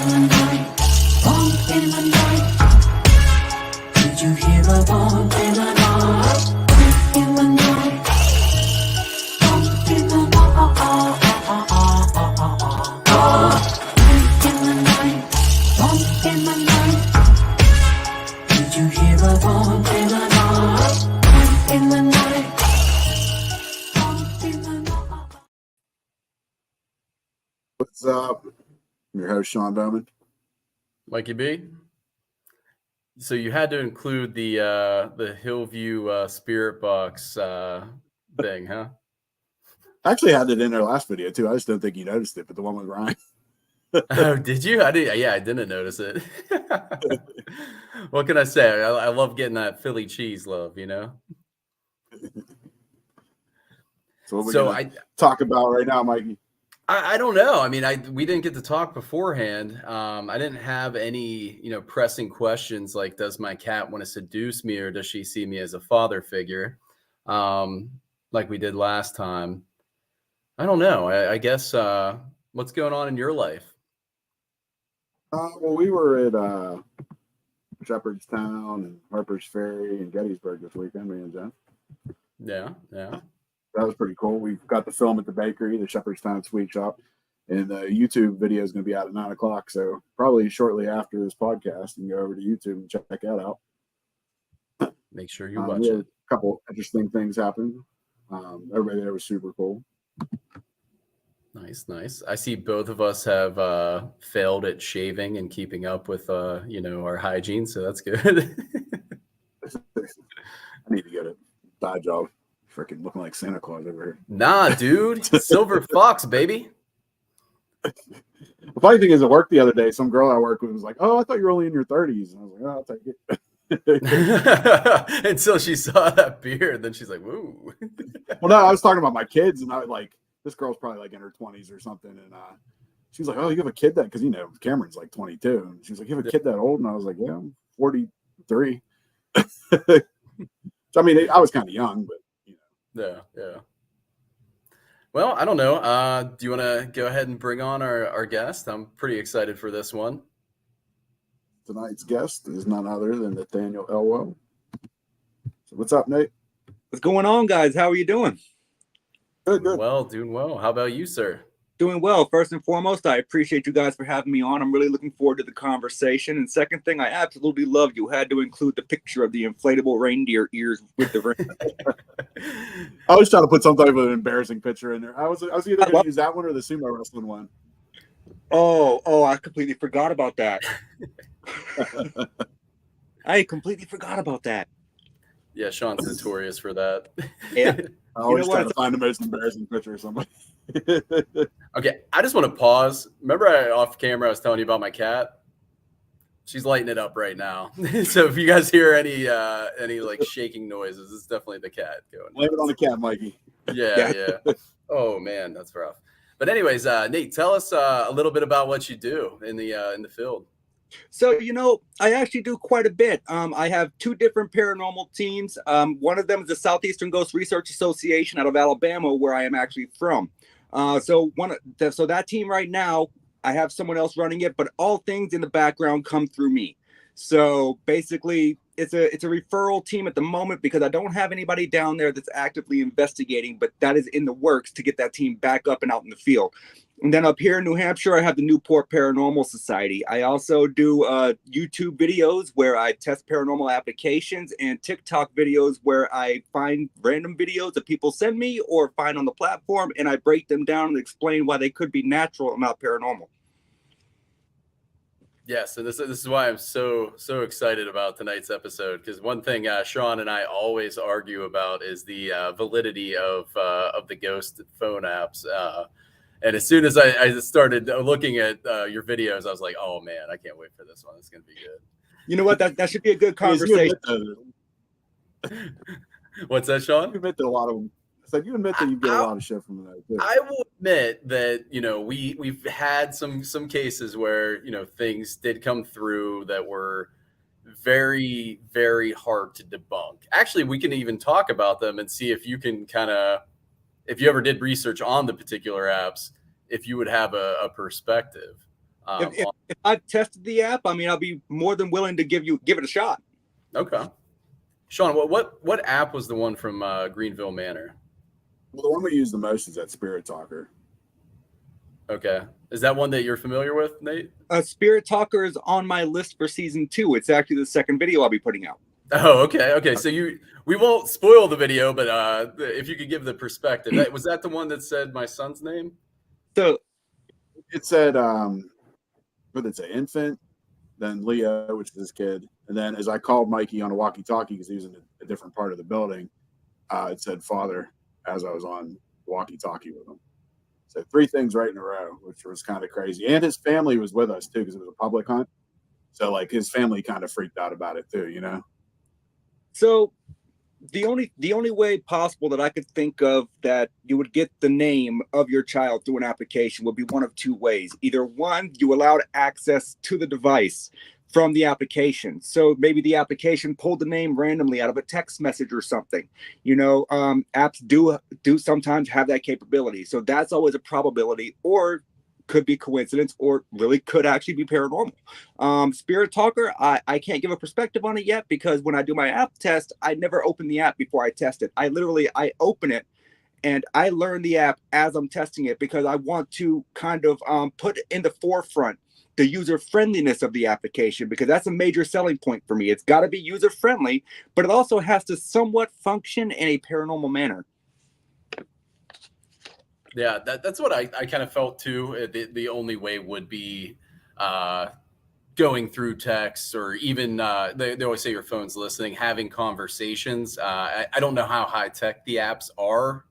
What's up? I'm your host, Sean Bowman. Mikey B. So you had to include the Hillview Spirit Box thing, huh? I actually had it in our last video too. I just don't think you noticed it, but the one with Ryan. Oh, did you? I did. Yeah, I didn't notice it. What can I say? I love getting that Philly cheese love, you know. So what we're gonna talk about right now, Mikey? I don't know. I mean, we didn't get to talk beforehand. I didn't have any, pressing questions like, does my cat want to seduce me or does she see me as a father figure? Like we did last time. I don't know. I guess what's going on in your life? Well, we were at Shepherdstown and Harper's Ferry and Gettysburg this weekend, me and Jen. Yeah. That was pretty cool. We got the film at the bakery, the Shepherdstown Sweet Shop, and the YouTube video is going to be out at 9 o'clock. So probably shortly after this podcast, you can go over to YouTube and check that out. Make sure you watch it. A couple interesting things happened. Everybody there was super cool. Nice. I see both of us have failed at shaving and keeping up with our hygiene, so that's good. I need to get a dye job. Freaking looking like Santa Claus over here. Nah, dude. Silver fox, baby. The funny thing is, at work the other day, some girl I work with was like, "Oh, I thought you were only in your 30s." And I was like, "Oh, I'll take it." Until she saw that beard, then she's like, "Woo." Well, no, I was talking about my kids, and I was like, this girl's probably like in her 20s or something, and she's like, "Oh, you have a kid that?" Because Cameron's like 22, and she's like, "You have a kid that old?" And I was like, "Yeah, I'm 43." So, I mean, I was kind of young, but. Yeah. Well, I don't know. Do you want to go ahead and bring on our guest? I'm pretty excited for this one. Tonight's guest is none other than Nathaniel Elwell. So what's up, Nate? What's going on, guys? How are you doing? Good. Doing well. How about you, sir? Doing well. First and foremost, I appreciate you guys for having me on. I'm really looking forward to the conversation. And second thing, I absolutely love you had to include the picture of the inflatable reindeer ears with the ring. I was trying to put some type of an embarrassing picture in there. I was either going to use that one or the sumo wrestling one. Oh, I completely forgot about that. I completely forgot about that. Yeah, Sean's notorious for that. Yeah. I always try to find the most embarrassing picture of somebody. Okay, I just want to pause. Remember off camera I was telling you about my cat? She's lighting it up right now. So if you guys hear any like shaking noises, it's definitely the cat going. Blame it on the cat, Mikey. Yeah. Oh man, that's rough. But anyways, Nate, tell us a little bit about what you do in the field. So, I actually do quite a bit. I have two different paranormal teams. One of them is the Southeastern Ghost Research Association out of Alabama, where I am actually from. So that team right now, I have someone else running it, but all things in the background come through me. So basically, it's a referral team at the moment because I don't have anybody down there that's actively investigating, but that is in the works to get that team back up and out in the field. And then up here in New Hampshire, I have the Newport Paranormal Society. I also do YouTube videos where I test paranormal applications and TikTok videos where I find random videos that people send me or find on the platform, and I break them down and explain why they could be natural and not paranormal. Yes, and this is why I'm so excited about tonight's episode, because one thing Sean and I always argue about is the validity of the ghost phone apps. And as soon as I started looking at your videos, I was like, oh, man, I can't wait for this one. It's going to be good. You know what? That should be a good conversation. What's that, Sean? You admit that a lot of them. It's like you admit that you get a lot of shit from that. Too. I will admit that, we've had some cases where, things did come through that were very, very hard to debunk. Actually, we can even talk about them and see if you can if you ever did research on the particular apps, if you would have a perspective. If I've tested the app, I mean, I'll be more than willing to give it a shot. Okay. Sean, what app was the one from Greenville Manor? Well, the one we use the most is that Spirit Talker. Okay. Is that one that you're familiar with, Nate? Spirit Talker is on my list for season 2. It's actually the second video I'll be putting out. Oh, okay. Okay. So we won't spoil the video, but if you could give the perspective, was that the one that said my son's name? So it said, what did it say? Infant, then Leo, which is his kid. And then as I called Mikey on a walkie-talkie because he was in a different part of the building, it said father as I was on walkie-talkie with him. So 3 things right in a row, which was kind of crazy. And his family was with us too because it was a public hunt. So like his family kind of freaked out about it too, you know? So the only way possible that I could think of that you would get the name of your child through an application would be one of 2 ways. Either one, you allowed access to the device from the application. So maybe the application pulled the name randomly out of a text message or something. You know, apps do sometimes have that capability. So that's always a probability, or could be coincidence, or really could actually be paranormal. Spirit Talker, I can't give a perspective on it yet because when I do my app test, I never open the app before I test it. I open it and I learn the app as I'm testing it because I want to kind of put in the forefront the user friendliness of the application, because that's a major selling point for me. It's got to be user friendly, but it also has to somewhat function in a paranormal manner. Yeah, that's what I kind of felt too. The only way would be going through text, or even they always say your phone's listening, having conversations. I don't know how high tech the apps are.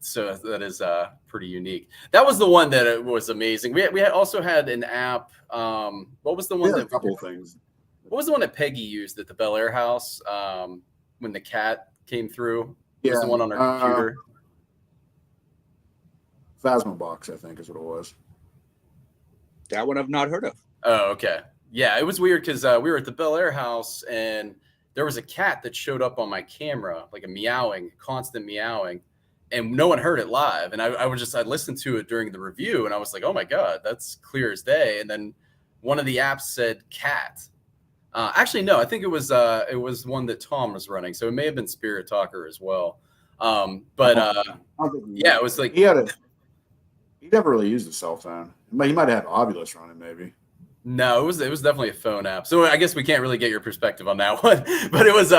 So that is pretty unique. That was the one that was amazing. We also had an app. What was the one a couple of things. What was the one that Peggy used at the Bel Air house when the cat came through? It was the one on her computer. Phasma Box, I think, is what it was. That one I've not heard of. Oh, okay. Yeah, it was weird because we were at the Bel Air house and there was a cat that showed up on my camera, like a meowing, constant meowing, and no one heard it live. And I listened to it during the review and I was like, oh my God, that's clear as day. And then one of the apps said cat. Actually, no, I think it was one that Tom was running. So it may have been Spirit Talker as well. Yeah, it was like he never really used a cell phone. He might have had Ovilus running, maybe. No, it was definitely a phone app. So I guess we can't really get your perspective on that one. But it was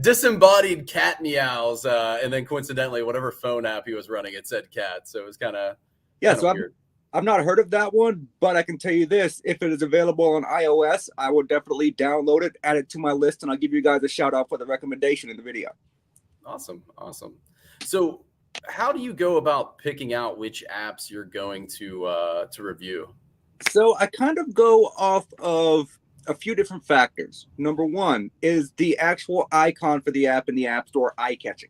disembodied cat meows, and then coincidentally, whatever phone app he was running, it said cat. So it was kind of weird. I've not heard of that one, but I can tell you this: if it is available on iOS, I will definitely download it, add it to my list, and I'll give you guys a shout out for the recommendation in the video. Awesome. So, how do you go about picking out which apps you're going to review? So I kind of go off of a few different factors. Number one is the actual icon for the app in the App Store eye-catching,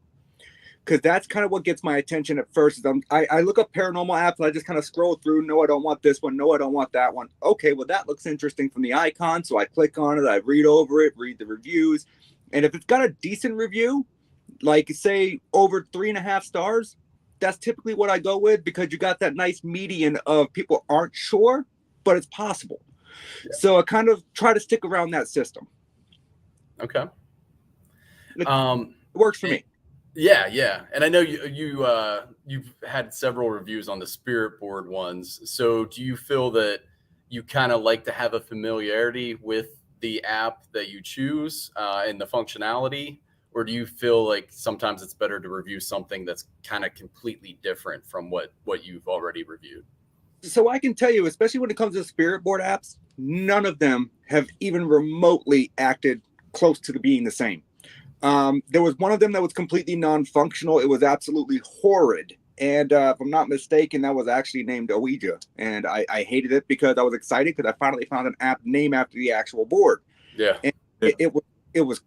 because that's kind of what gets my attention at first. I look up paranormal apps and I just kind of scroll through. No, I don't want this one. No, I don't want that one. Okay, well, that looks interesting from the icon. So I click on it. I read over it, read the reviews. And if it's got a decent review, like say over 3.5 stars, that's typically what I go with, because you got that nice median of people aren't sure, but it's possible. Yeah. So I kind of try to stick around that system. Okay. It works for me. Yeah. And I know you've had several reviews on the Spirit Board ones. So do you feel that you kind of like to have a familiarity with the app that you choose and the functionality? Or do you feel like sometimes it's better to review something that's kind of completely different from what you've already reviewed? So I can tell you, especially when it comes to Spirit Board apps, none of them have even remotely acted close to being the same. There was one of them that was completely non-functional. It was absolutely horrid. And if I'm not mistaken, that was actually named Ouija. And I hated it because I was excited because I finally found an app named after the actual board. Yeah. And it was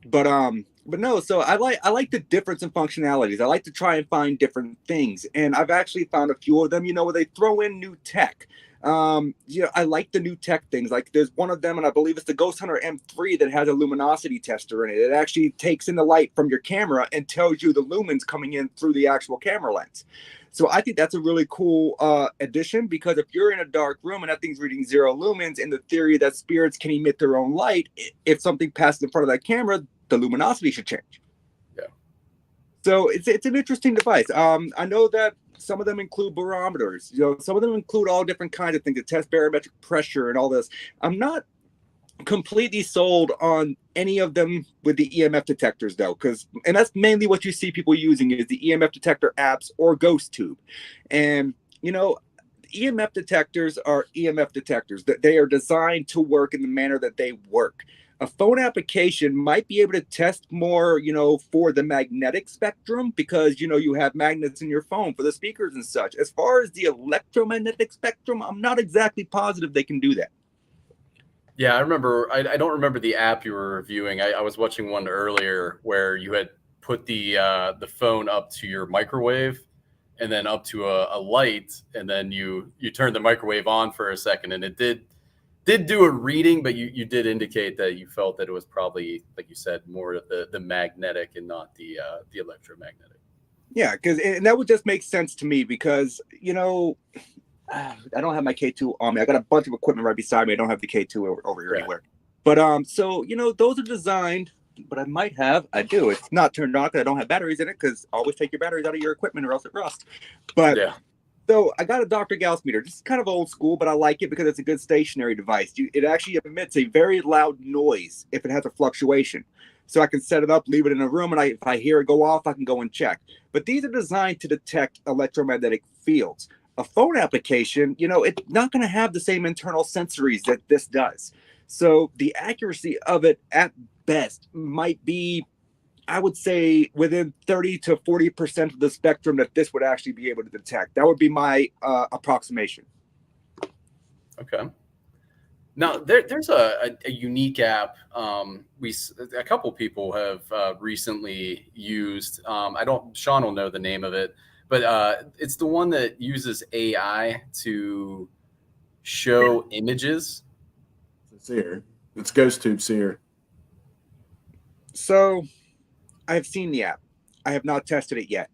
But no, so I like the difference in functionalities. I like to try and find different things. And I've actually found a few of them, where they throw in new tech. I like the new tech things. Like there's one of them, and I believe it's the Ghost Hunter M3 that has a luminosity tester in it. It actually takes in the light from your camera and tells you the lumens coming in through the actual camera lens. So I think that's a really cool addition, because if you're in a dark room and that thing's reading 0 lumens, and the theory that spirits can emit their own light, if something passes in front of that camera, the luminosity should change. Yeah. So it's an interesting device. I know that some of them include barometers. Some of them include all different kinds of things to test barometric pressure and all this. I'm not completely sold on any of them with the EMF detectors, though, and that's mainly what you see people using is the EMF detector apps or Ghost Tube. And EMF detectors are EMF detectors, that they are designed to work in the manner that they work. A phone application might be able to test more, for the magnetic spectrum, because you have magnets in your phone for the speakers and such. As far as the electromagnetic spectrum, I'm not exactly positive they can do that. Yeah, I remember. I don't remember the app you were reviewing. I was watching one earlier where you had put the phone up to your microwave, and then up to a light, and then you turned the microwave on for a second, and it did do a reading, but you did indicate that you felt that it was probably, like you said, more of the magnetic and not the electromagnetic. Yeah, and that would just make sense to me, because I don't have my K2 on me. I got a bunch of equipment right beside me. I don't have the K2 over here anywhere. But so those are designed. But I do. It's not turned on because I don't have batteries in it, because always take your batteries out of your equipment or else it rusts. But yeah. So I got a Dr. Gauss meter. This is kind of old school, but I like it because it's a good stationary device. It actually emits a very loud noise if it has a fluctuation. So I can set it up, leave it in a room, and if I hear it go off, I can go and check. But these are designed to detect electromagnetic fields. A phone application, it's not going to have the same internal sensories that this does. So the accuracy of it at best might be, I would say, within 30 to 40% of the spectrum that this would actually be able to detect. That would be my approximation. Okay. Now there's a unique app a couple people have recently used. Sean will know the name of it, but it's the one that uses AI to show images. Seer. It's Ghost Tube Seer. So I've seen the app. I have not tested it yet.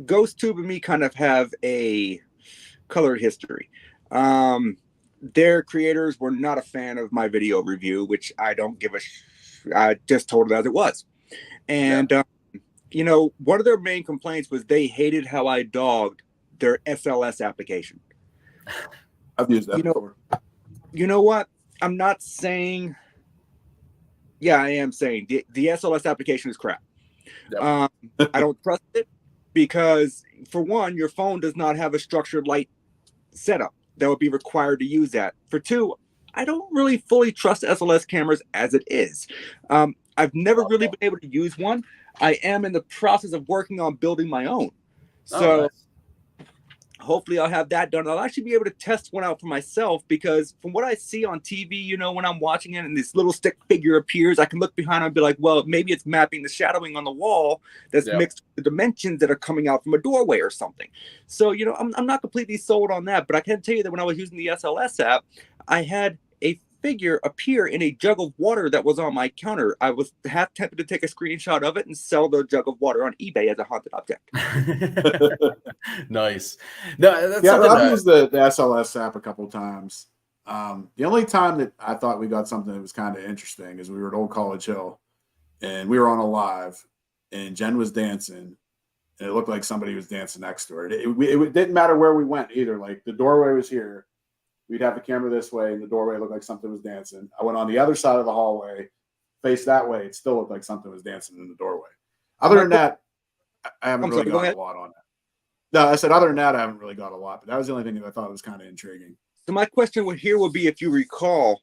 Ghost Tube and me kind of have a colored history. Their creators were not a fan of my video review, which I don't give I just told it as it was. And, one of their main complaints was they hated how I dogged their SLS application. I've used that before. You know what? I'm not saying... Yeah, I am saying the SLS application is crap. Yep. I don't trust it because, for one, your phone does not have a structured light setup that would be required to use that. For two, I don't really fully trust SLS cameras as it is. I've never really been able to use one. I am in the process of working on building my own. So nice. Hopefully I'll have that done. I'll actually be able to test one out for myself, because from what I see on TV, when I'm watching it and this little stick figure appears, I can look behind and be like, well, maybe it's mapping the shadowing on the wall that's mixed with the dimensions that are coming out from a doorway or something. So, I'm not completely sold on that, but I can tell you that when I was using the SLS app, I had a figure appear in a jug of water that was on my counter. I was half tempted to take a screenshot of it and sell the jug of water on eBay as a haunted object. Nice. No, that's I've used the SLS app a couple of times. The only time that I thought we got something that was kind of interesting is we were at Old College Hill, and we were on a live, and Jen was dancing, and it looked like somebody was dancing next to her. It didn't matter where we went either. Like, the doorway was here. We'd have the camera this way, and the doorway looked like something was dancing. I went on the other side of the hallway, faced that way. It still looked like something was dancing in the doorway. Other than that, I haven't really got a lot on it. No, I said other than that, I haven't really got a lot. But that was the only thing that I thought was kind of intriguing. So my question would be, if you recall,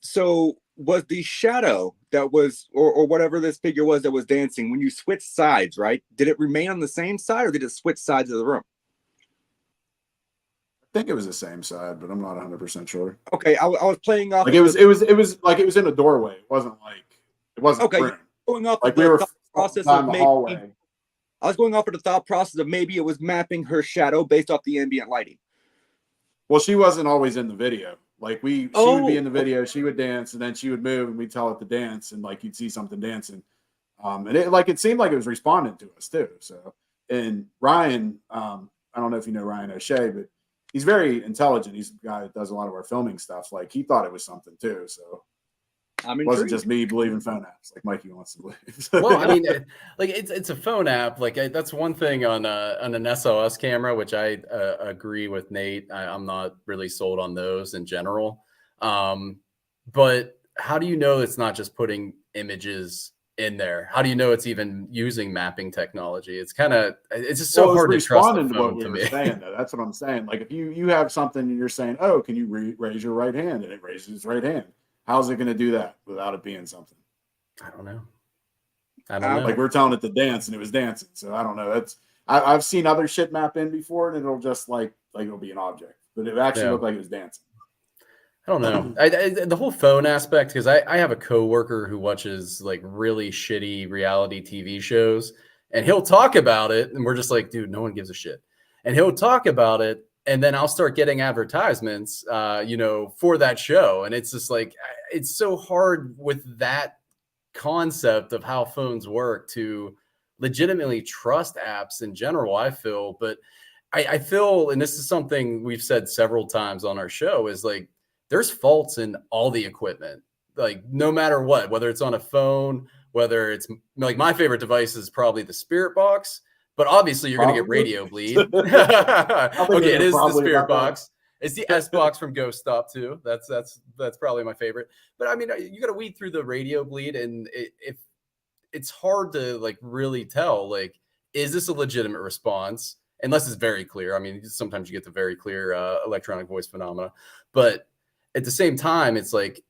so was the shadow that was, or whatever this figure was that was dancing, when you switched sides, right? Did it remain on the same side, or did it switch sides of the room? I think it was the same side, but I'm not 100% sure. Okay, I was playing off. Like, it was like it was in a doorway. It wasn't okay. room. Going off like the we were process down of the maybe, hallway. I was going off of the thought process of maybe it was mapping her shadow based off the ambient lighting. Well, she wasn't always in the video. Like, she would be in the video, she would dance, and then she would move, and we'd tell it to dance, and like you'd see something dancing. And it seemed like it was responding to us too. So, and Ryan, I don't know if you know Ryan O'Shea, but he's very intelligent. He's a guy that does a lot of our filming stuff. Like he thought it was something too. So it wasn't just me believing phone apps like Mikey wants to believe. Well, I mean, like it's a phone app. Like that's one thing on an SLS camera, which I agree with Nate. I'm not really sold on those in general. But how do you know it's not just putting images in there? How do you know it's even using mapping technology? It's just so hard to trust the phone. To what we were saying, though. That's what I'm saying. Like if you have something and you're saying, "Oh, can you raise your right hand?" and it raises its right hand. How's it going to do that without it being something? I don't know. Like we're telling it to dance and it was dancing. So I don't know. I've seen other shit map in before and it'll just like it'll be an object, but it actually looked like it was dancing. I don't know. The whole phone aspect, because I have a coworker who watches like really shitty reality TV shows, and he'll talk about it, and we're just like, dude, no one gives a shit. And he'll talk about it, and then I'll start getting advertisements, for that show, and it's just like it's so hard with that concept of how phones work to legitimately trust apps in general. I feel, but I feel, and this is something we've said several times on our show, is like, there's faults in all the equipment, like no matter what, whether it's on a phone, whether it's like my favorite device is probably the Spirit Box, but obviously you're going to get radio bleed. Okay, it is the Spirit Box. It's the S Box from Ghost Stop too. That's probably my favorite. But I mean, you got to weed through the radio bleed, and if it's hard to like really tell, like, is this a legitimate response? Unless it's very clear. I mean, sometimes you get the very clear electronic voice phenomena, but at the same time, it's like,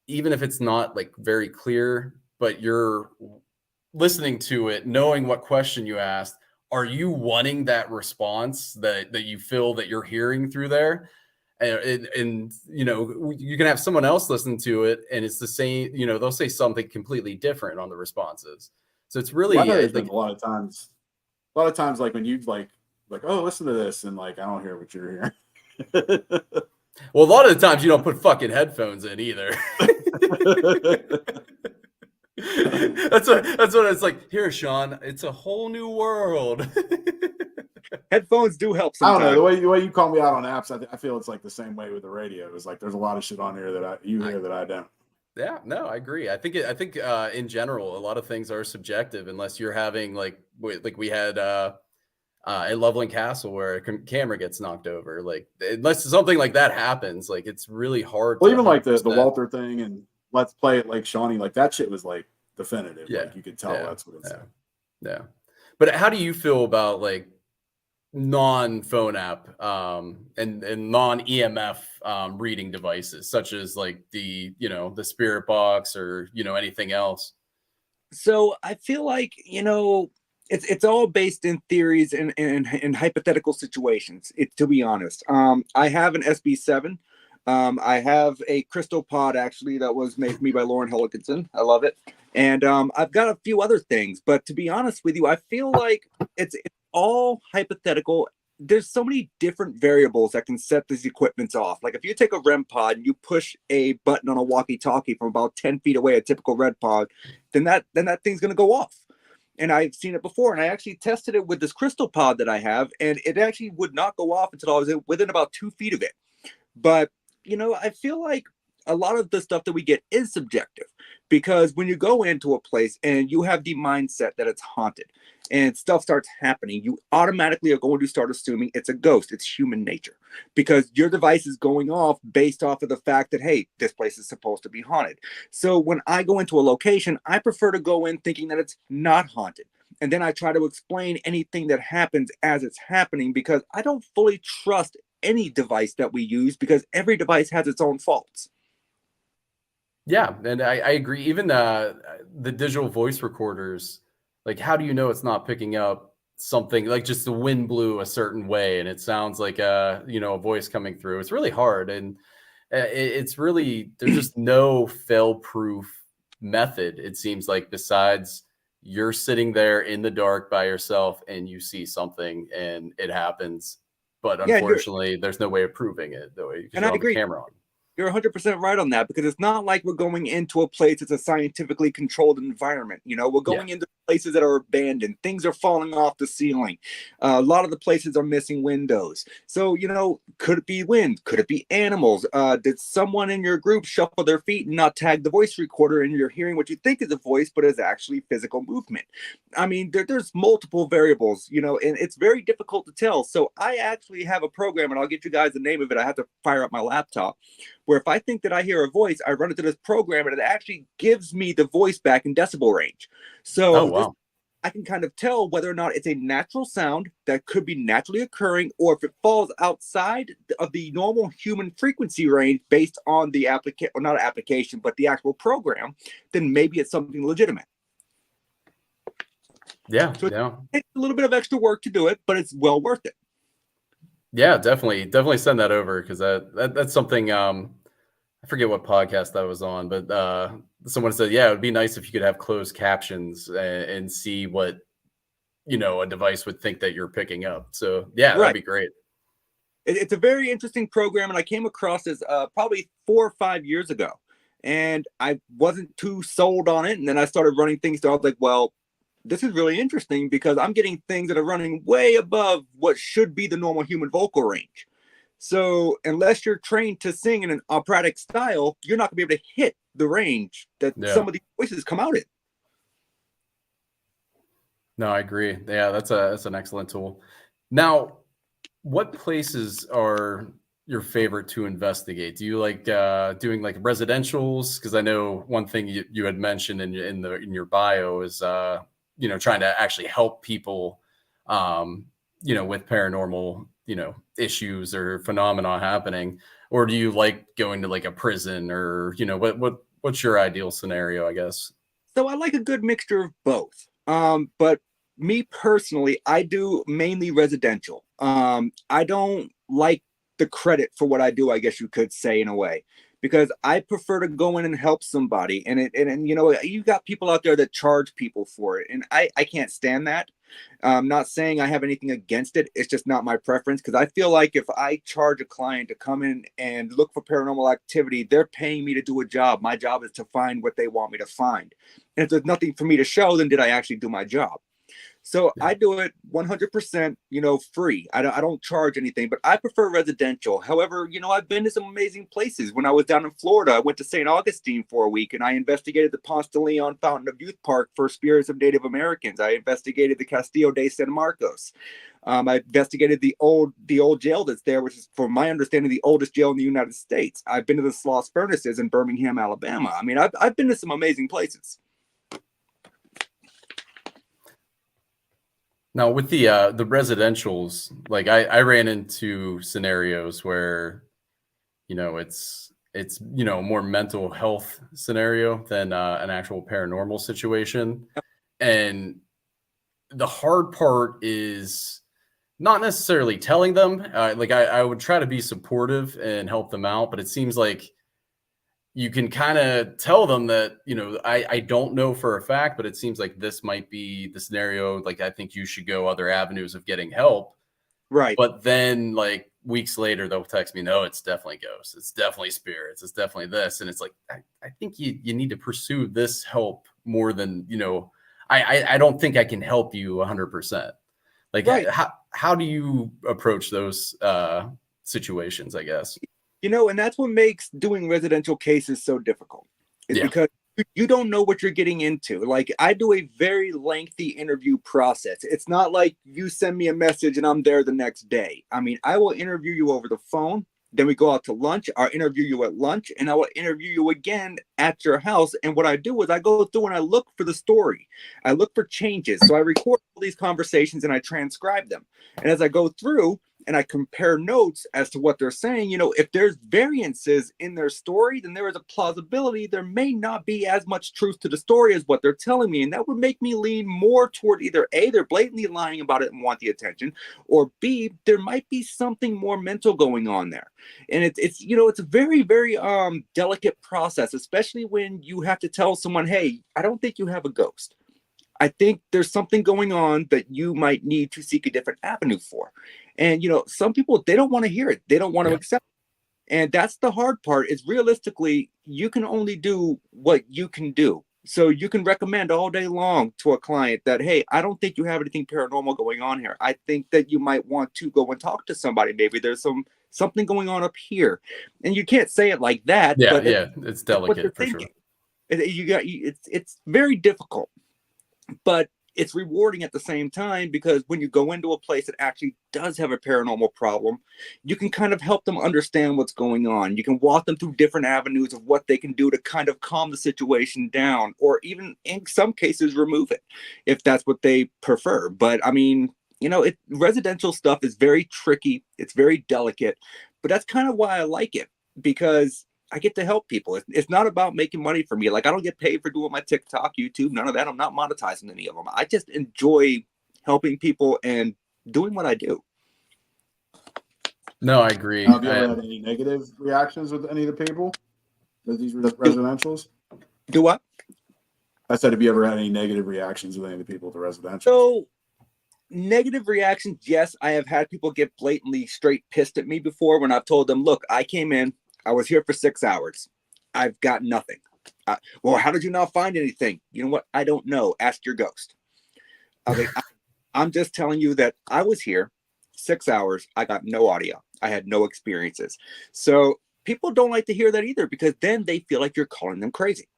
even if it's not like very clear, but you're listening to it, knowing what question you asked, are you wanting that response that you feel that you're hearing through there? And you can have someone else listen to it and it's the same, they'll say something completely different on the responses. So it's really like a lot of times like when you like, oh, listen to this, and like I don't hear what you're hearing. Well, a lot of the times you don't put fucking headphones in either. That's what it's like. Here, Sean, it's a whole new world. Headphones do help sometimes. I don't know, the way you call me out on apps, I feel it's like the same way with the radio. It's like there's a lot of shit on here that you hear that I don't. Yeah, no, I agree. I think in general, a lot of things are subjective unless you're having like we had at Loveland Castle where a camera gets knocked over. Like unless something like that happens, like it's really hard. Well, even like the Walter thing and Let's Play It Like Shawnee, like that shit was like definitive. Yeah, like you could tell that's what it said. Yeah. But how do you feel about like non-phone app and non-EMF reading devices such as like the Spirit Box or anything else? So I feel like it's all based in theories and hypothetical situations. To be honest, I have an SB7. I have a crystal pod actually that was made for me by Lauren Hellikinson. I love it. And I've got a few other things, but to be honest with you, I feel like it's all hypothetical. There's so many different variables that can set these equipments off. Like if you take a REM pod and you push a button on a walkie-talkie from about 10 feet away, a typical REM pod, then that thing's going to go off. And I've seen it before, and I actually tested it with this crystal pod that I have, and it actually would not go off until I was within about 2 feet of it. But I feel like a lot of the stuff that we get is subjective, because when you go into a place and you have the mindset that it's haunted and stuff starts happening, you automatically are going to start assuming it's a ghost. It's human nature, because your device is going off based off of the fact that, hey, this place is supposed to be haunted. So when I go into a location, I prefer to go in thinking that it's not haunted. And then I try to explain anything that happens as it's happening, because I don't fully trust any device that we use, because every device has its own faults. Yeah, and I agree. Even the digital voice recorders, like how do you know it's not picking up something like just the wind blew a certain way and it sounds like a voice coming through? It's really hard, and it's really, there's just no fail-proof method, it seems like, besides you're sitting there in the dark by yourself and you see something and it happens. But unfortunately, there's no way of proving it, though, because you don't have a camera on. You're 100% right on that, because it's not like we're going into a place that's a scientifically controlled environment. You know, we're going into places that are abandoned. Things are falling off the ceiling. A lot of the places are missing windows. So, you know, could it be wind? Could it be animals? Did someone in your group shuffle their feet and not tag the voice recorder, and you're hearing what you think is a voice, but is actually physical movement? I mean, there's multiple variables, you know, and it's very difficult to tell. So I actually have a program, and I'll get you guys the name of it. I have to fire up my laptop, where if I think that I hear a voice, I run it to this program, and it actually gives me the voice back in decibel range. So I can kind of tell whether or not it's a natural sound that could be naturally occurring, or if it falls outside of the normal human frequency range based on the application, or not application, but the actual program, then maybe it's something legitimate. Yeah, so it takes a little bit of extra work to do it, but it's well worth it. Yeah, definitely send that over, because that's something. I forget what podcast that was on, but someone said, yeah, it would be nice if you could have closed captions and see what, you know, a device would think that you're picking up. So yeah, that'd be great. It's a very interesting program, and I came across this probably 4 or 5 years ago, and I wasn't too sold on it. And then I started running things, so I was like, well, this is really interesting, because I'm getting things that are running way above what should be the normal human vocal range. So unless you're trained to sing in an operatic style, you're not gonna be able to hit the range that some of these voices come out in. No, I agree. Yeah, that's an excellent tool. Now, what places are your favorite to investigate? Do you like doing like residentials? Because I know one thing you had mentioned in your bio is you know, trying to actually help people you know, with paranormal, you know, issues or phenomena happening. Or do you like going to like a prison, or, you know, what's your ideal scenario, I guess? So I like a good mixture of both. But me personally, I do mainly residential. I don't like the credit for what I do, I guess you could say, in a way, because I prefer to go in and help somebody. And you know, you got people out there that charge people for it, and I can't stand that. I'm not saying I have anything against it. It's just not my preference, because I feel like if I charge a client to come in and look for paranormal activity, they're paying me to do a job. My job is to find what they want me to find. And if there's nothing for me to show, then did I actually do my job? So I do it 100%, you know, free. I don't charge anything, but I prefer residential. However, you know, I've been to some amazing places. When I was down in Florida, I went to St. Augustine for a week, and I investigated the Ponce de Leon Fountain of Youth Park for spirits of Native Americans. I investigated the Castillo de San Marcos. I investigated the old jail that's there, which is, from my understanding, the oldest jail in the United States. I've been to the Sloss Furnaces in Birmingham, Alabama. I mean, I've been to some amazing places. Now with the residentials, like I ran into scenarios where, you know, it's you know, more mental health scenario than an actual paranormal situation. And the hard part is not necessarily telling them. Like I would try to be supportive and help them out, but it seems like you can kind of tell them that, you know, I don't know for a fact, but it seems like this might be the scenario. Like, I think you should go other avenues of getting help. Right. But then like weeks later, they'll text me, no, it's definitely ghosts. It's definitely spirits. It's definitely this. And it's like, I think you need to pursue this help more than, you know, I don't think I can help you 100%. Like, how do you approach those situations, I guess? You know, and that's what makes doing residential cases so difficult, is because you don't know what you're getting into. Like, I do a very lengthy interview process. It's not like you send me a message and I'm there the next day. I mean, I will interview you over the phone. Then we go out to lunch. I'll interview you at lunch, and I will interview you again at your house. And what I do is I go through and I look for the story. I look for changes. So I record all these conversations and I transcribe them. And as I go through and I compare notes as to what they're saying, you know, if there's variances in their story, then there is a plausibility there may not be as much truth to the story as what they're telling me. And that would make me lean more toward either A, they're blatantly lying about it and want the attention, or B, there might be something more mental going on there. And it's you know, it's a very, very delicate process, especially when you have to tell someone, hey, I don't think you have a ghost. I think there's something going on that you might need to seek a different avenue for. And, you know, some people, they don't want to hear it. They don't want to accept it. And that's the hard part, is realistically, you can only do what you can do. So you can recommend all day long to a client that, hey, I don't think you have anything paranormal going on here. I think that you might want to go and talk to somebody. Maybe there's something going on up here. And you can't say it like that, Yeah, but yeah, it's what they're delicate for sure. thinking. It's very difficult, but it's rewarding at the same time, because when you go into a place that actually does have a paranormal problem, you can kind of help them understand what's going on. You can walk them through different avenues of what they can do to kind of calm the situation down, or even in some cases remove it if that's what they prefer. But I mean, residential stuff is very tricky. It's very delicate, but that's kind of why I like it, because I get to help people. It's not about making money for me. Like, I don't get paid for doing my TikTok, YouTube, none of that. I'm not monetizing any of them. I just enjoy helping people and doing what I do. No, I agree. Have you ever had any negative reactions with any of the people with these residentials? Do what? I said, have you ever had any negative reactions with any of the people at the residentials? So, negative reactions, yes. I have had people get blatantly straight pissed at me before when I've told them, look, I came in, I was here for 6 hours. I've got nothing. Well, how did you not find anything? You know what? I don't know. Ask your ghost. Okay, I'm just telling you that I was here 6 hours. I got no audio. I had no experiences. So people don't like to hear that either, because then they feel like you're calling them crazy.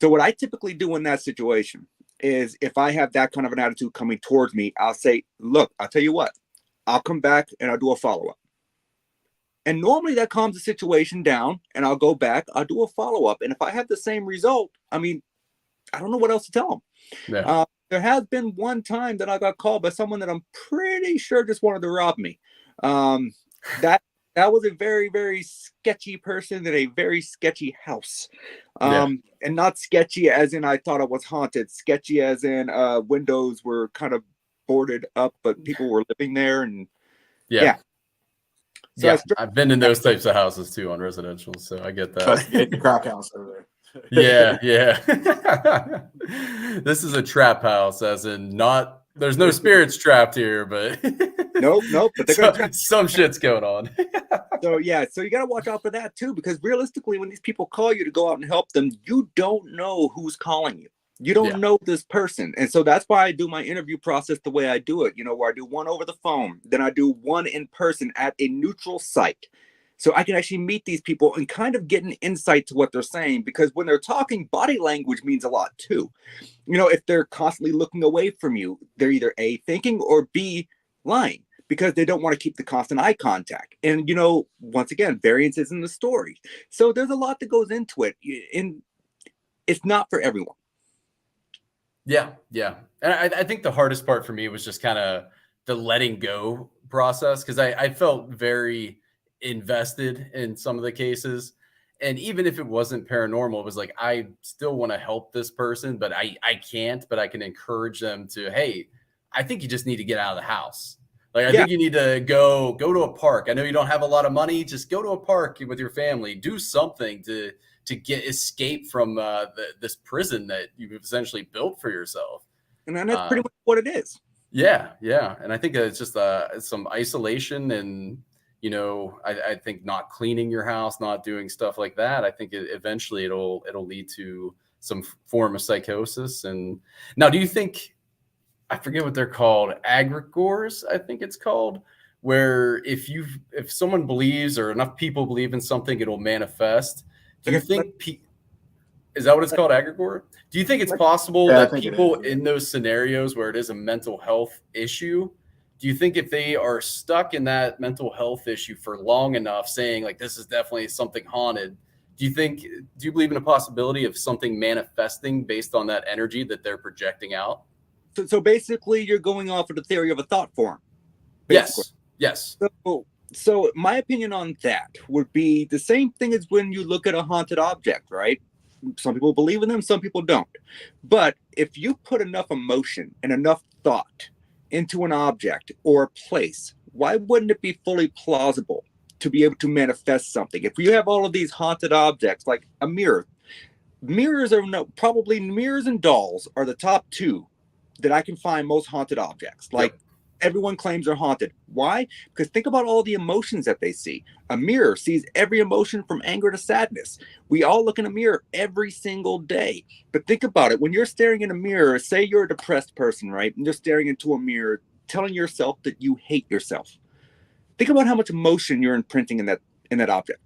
So what I typically do in that situation is, if I have that kind of an attitude coming towards me, I'll say, look, I'll tell you what, I'll come back and I'll do a follow-up. And normally that calms the situation down, and I'll go back, I'll do a follow-up. And if I have the same result, I mean, I don't know what else to tell them. Yeah. There has been one time that I got called by someone that I'm pretty sure just wanted to rob me. That was a very, very sketchy person in a very sketchy house. And not sketchy as in I thought it was haunted, sketchy as in windows were kind of boarded up, but people were living there. And yeah. So yeah, I've been in those types of houses too on residential, so I get that. Investigate the crack house over there. Yeah. This is a trap house, as in not. There's no spirits trapped here, but nope. But some shit's going on. So yeah, so you got to watch out for that too, because realistically, when these people call you to go out and help them, you don't know who's calling you. You don't know this person. And so that's why I do my interview process the way I do it, where I do one over the phone, then I do one in person at a neutral site. So I can actually meet these people and kind of get an insight to what they're saying, because when they're talking, body language means a lot too. If they're constantly looking away from you, they're either A, thinking, or B, lying, because they don't want to keep the constant eye contact. And, once again, variances in the story. So there's a lot that goes into it, and it's not for everyone. Yeah. And I think the hardest part for me was just kind of the letting go process, because I felt very invested in some of the cases. And even if it wasn't paranormal, it was like, I still want to help this person, but I can't, but I can encourage them to, hey, I think you just need to get out of the house. Like, I think you need to go to a park. I know you don't have a lot of money. Just go to a park with your family. Do something to escape from this prison that you've essentially built for yourself. And that's pretty much what it is. Yeah. And I think it's just some isolation, and I think not cleaning your house, not doing stuff like that. I think eventually it'll lead to some form of psychosis. And now, do you think, I forget what they're called, egregores, I think it's called, where if someone believes, or enough people believe in something, it'll manifest? Do you think is that what it's called, egregore? Do you think it's possible that people in those scenarios where it is a mental health issue, do you think if they are stuck in that mental health issue for long enough, saying like, this is definitely something haunted, do you believe in a possibility of something manifesting based on that energy that they're projecting out? So basically, you're going off of the theory of a thought form. Basically. Yes. So my opinion on that would be the same thing as when you look at a haunted object, right? Some people believe in them, some people don't. But if you put enough emotion and enough thought into an object or a place, why wouldn't it be fully plausible to be able to manifest something? If you have all of these haunted objects, like a mirror, probably mirrors and dolls are the top two that I can find most haunted objects. everyone claims they're haunted. Why? Because think about all the emotions that they see. A mirror sees every emotion from anger to sadness. We all look in a mirror every single day. But think about it. When you're staring in a mirror, say you're a depressed person, right? And you're staring into a mirror, telling yourself that you hate yourself. Think about how much emotion you're imprinting in that object.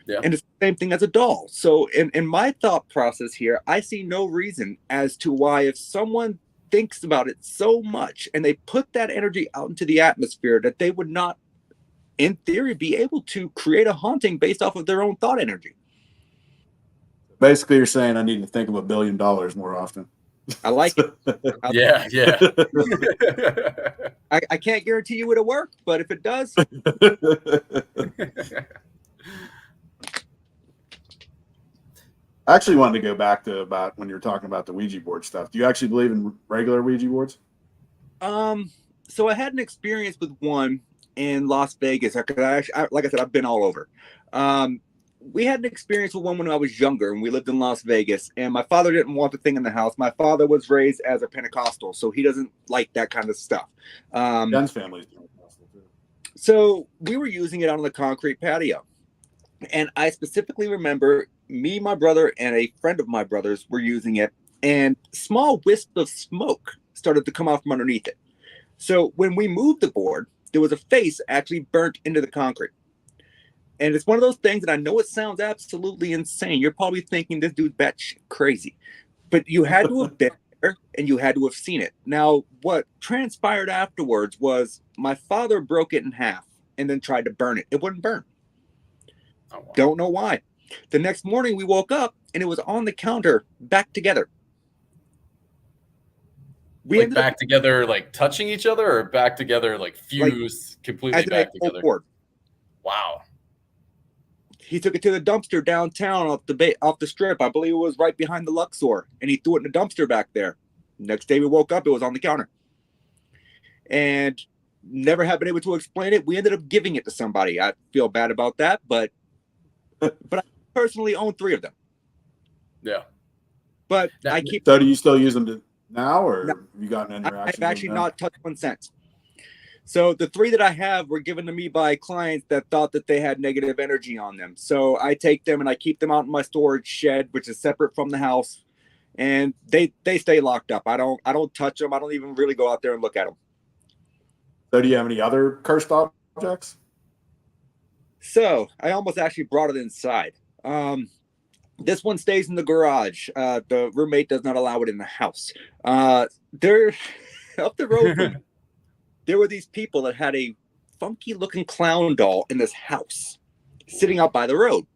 Yeah. And it's the same thing as a doll. So in my thought process here, I see no reason as to why, if someone thinks about it so much and they put that energy out into the atmosphere, that they would not, in theory, be able to create a haunting based off of their own thought energy. Basically, you're saying I need to think of $1 billion more often. I like it. Yeah. I can't guarantee you it'll work, but if it does. I actually wanted to go back to about when you were talking about the Ouija board stuff. Do you actually believe in regular Ouija boards? So I had an experience with one in Las Vegas. Like I said, I've been all over. We had an experience with one when I was younger, and we lived in Las Vegas. And my father didn't want the thing in the house. My father was raised as a Pentecostal, so he doesn't like that kind of stuff. Jen's family's Pentecostal too. So we were using it on the concrete patio, and I specifically remember me, my brother, and a friend of my brother's were using it, and small wisps of smoke started to come out from underneath it. So when we moved the board, there was a face actually burnt into the concrete. And it's one of those things that I know it sounds absolutely insane. You're probably thinking this dude's batshit crazy, but you had to have been there and you had to have seen it. Now, what transpired afterwards was my father broke it in half and then tried to burn it. It wouldn't burn. Oh, wow. Don't know why. The next morning we woke up and it was on the counter back together. We like back together, like touching each other, or back together, like fused like, completely back together. Board. Wow. He took it to the dumpster downtown off the strip. I believe it was right behind the Luxor, and he threw it in the dumpster back there. Next day we woke up, it was on the counter. And never have been able to explain it. We ended up giving it to somebody. I feel bad about that, but I personally own 3 of them. Yeah. But I keep. So do you still use them now, or have you gotten any reaction? I've actually not touched one since. So the 3 that I have were given to me by clients that thought that they had negative energy on them. So I take them and I keep them out in my storage shed, which is separate from the house, and they stay locked up. I don't touch them. I don't even really go out there and look at them. So do you have any other cursed objects? So I almost actually brought it inside. This one stays in the garage. The roommate does not allow it in the house. They're up the road. There were these people that had a funky looking clown doll in this house sitting out by the road.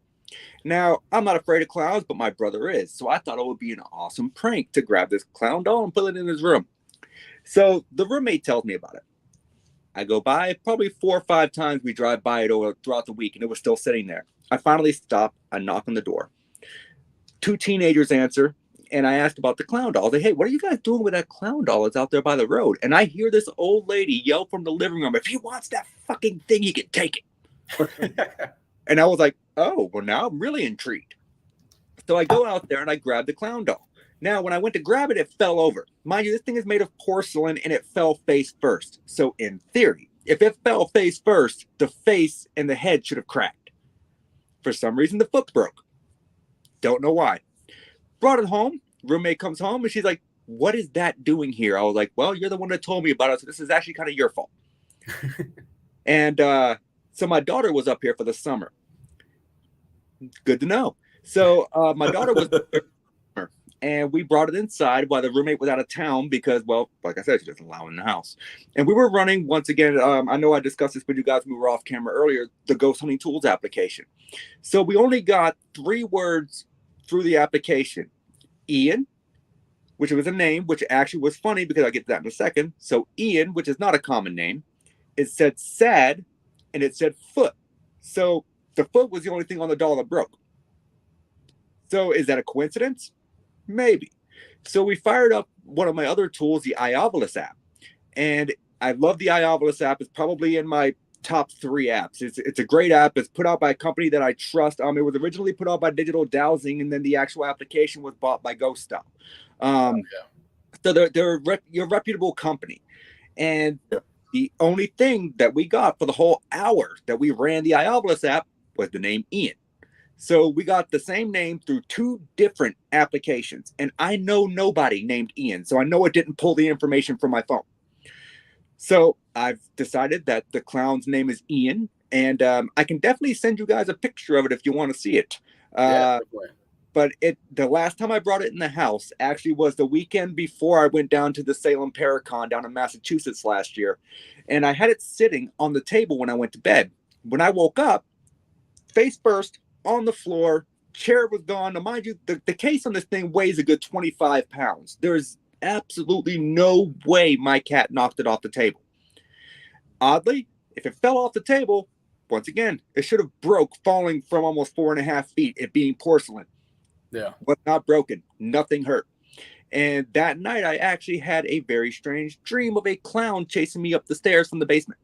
Now, I'm not afraid of clowns, but my brother is. So I thought it would be an awesome prank to grab this clown doll and put it in his room. So the roommate tells me about it. I go by probably 4 or 5 times. We drive by it throughout the week, and it was still sitting there. I finally stop. I knock on the door. 2 teenagers answer, and I asked about the clown doll. I was like, hey, what are you guys doing with that clown doll that's out there by the road? And I hear this old lady yell from the living room, if he wants that fucking thing, he can take it. And I was like, oh, well, now I'm really intrigued. So I go out there and I grab the clown doll. Now, when I went to grab it, it fell over. Mind you, this thing is made of porcelain and it fell face first. So in theory, if it fell face first, the face and the head should have cracked. For some reason, the foot broke. Don't know why. Brought it home. Roommate comes home and she's like, what is that doing here? I was like, well, you're the one that told me about it. So this is actually kind of your fault. And so my daughter was up here for the summer. Good to know. So my daughter was and we brought it inside while the roommate was out of town because, well, like I said, she doesn't allow it in the house. And we were running, once again, I know I discussed this with you guys when we were off camera earlier, the Ghost Hunting Tools application. So we only got 3 words through the application. Ian, which was a name, which actually was funny because I'll get to that in a second. So Ian, which is not a common name, it said sad, and it said foot. So the foot was the only thing on the doll that broke. So is that a coincidence? Maybe. So we fired up one of my other tools, the iOvolus app. And I love the iOvolus app. It's probably in my top 3 apps. It's a great app. It's put out by a company that I trust. It was originally put out by Digital Dowsing, and then the actual application was bought by Ghost Style. So they're a reputable company. And the The only thing that we got for the whole hour that we ran the iObelisk app was the name Ian. So we got the same name through 2 different applications. And I know nobody named Ian. So I know it didn't pull the information from my phone. So I've decided that the clown's name is Ian. And I can definitely send you guys a picture of it if you want to see it. But the last time I brought it in the house actually was the weekend before I went down to the Salem Paracon down in Massachusetts last year. And I had it sitting on the table when I went to bed. When I woke up, face first on the floor, chair was gone. Now, mind you, the case on this thing weighs a good 25 pounds. There's absolutely no way my cat knocked it off the table. Oddly, if it fell off the table, once again, it should have broke falling from almost 4.5 feet, it being porcelain. Yeah. But not broken. Nothing hurt. And that night, I actually had a very strange dream of a clown chasing me up the stairs from the basement.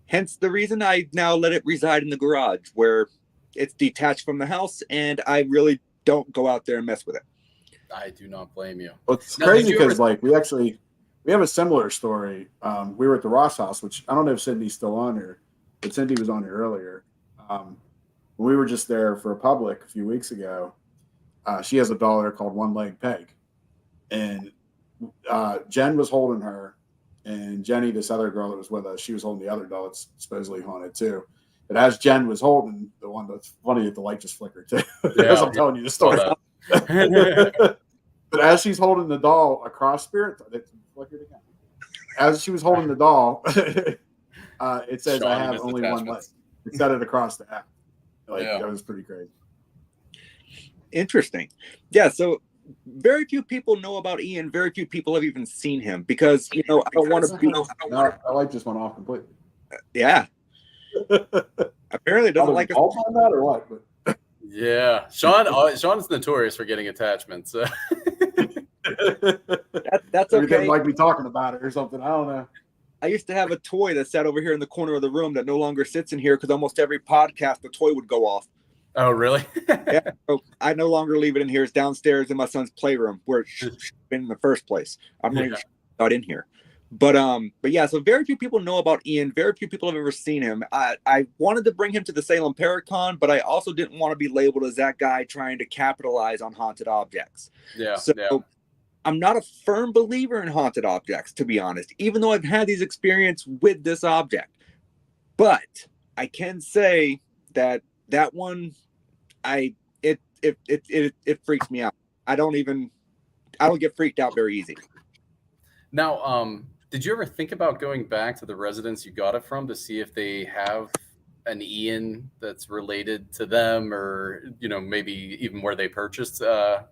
Hence the reason I now let it reside in the garage where it's detached from the house and I really don't go out there and mess with it. I do not blame you. Well, it's crazy because like we have a similar story. We were at the Ross house, which I don't know if Cindy's still on here, but Cindy was on here earlier. We were just there for a public a few weeks ago. She has a doll there called One Leg Peg. And Jen was holding her. And Jenny, this other girl that was with us, she was holding the other doll that's supposedly haunted too. But as Jen was holding the one, that's funny that the light just flickered too. As I'm telling you the story. But as she's holding the doll across Spirit, it flickered again. As she was holding the doll, it says, "I have only one leg." It said it across the app. That was pretty crazy. Interesting. Yeah. So very few people know about Ian. Very few people have even seen him because, I don't want to be. I like just went off completely. Yeah. Apparently doesn't like us. On that or what? But. Yeah. Sean's notorious for getting attachments. That's okay. He didn't like me talking about it or something. I don't know. I used to have a toy that sat over here in the corner of the room that no longer sits in here because almost every podcast the toy would go off. Oh, really? Yeah. So I no longer leave it in here. It's downstairs in my son's playroom where it should have been in the first place. I'm not even not in here. But yeah, so very few people know about Ian. Very few people have ever seen him. I wanted to bring him to the Salem Paracon, but I also didn't want to be labeled as that guy trying to capitalize on haunted objects. Yeah. So I'm not a firm believer in haunted objects, to be honest, even though I've had these experiences with this object. But I can say that one, it freaks me out. I don't get freaked out very easy. Now, did you ever think about going back to the residence you got it from to see if they have an Ian that's related to them, or maybe even where they purchased the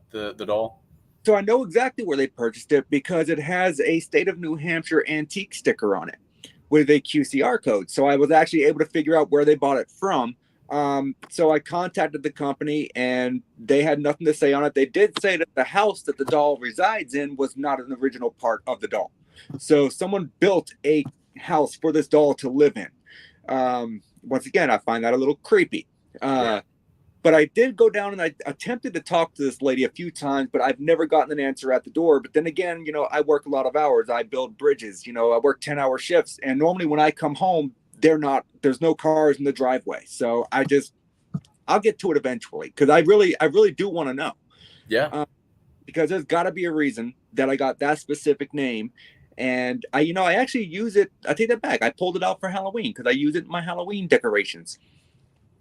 doll? So I know exactly where they purchased it because it has a state of New Hampshire antique sticker on it with a QCR code. So I was actually able to figure out where they bought it from. So I contacted the company and they had nothing to say on it. They did say that the house that the doll resides in was not an original part of the doll. So someone built a house for this doll to live in. Once again, I find that a little creepy. But I did go down and I attempted to talk to this lady a few times, but I've never gotten an answer at the door. But then again, I work a lot of hours. I build bridges, I work 10-hour shifts. And normally when I come home, there's no cars in the driveway. So I'll get to it eventually because I really do want to know. Yeah. Because there's got to be a reason that I got that specific name. And I actually use it. I take that back. I pulled it out for Halloween because I use it in my Halloween decorations.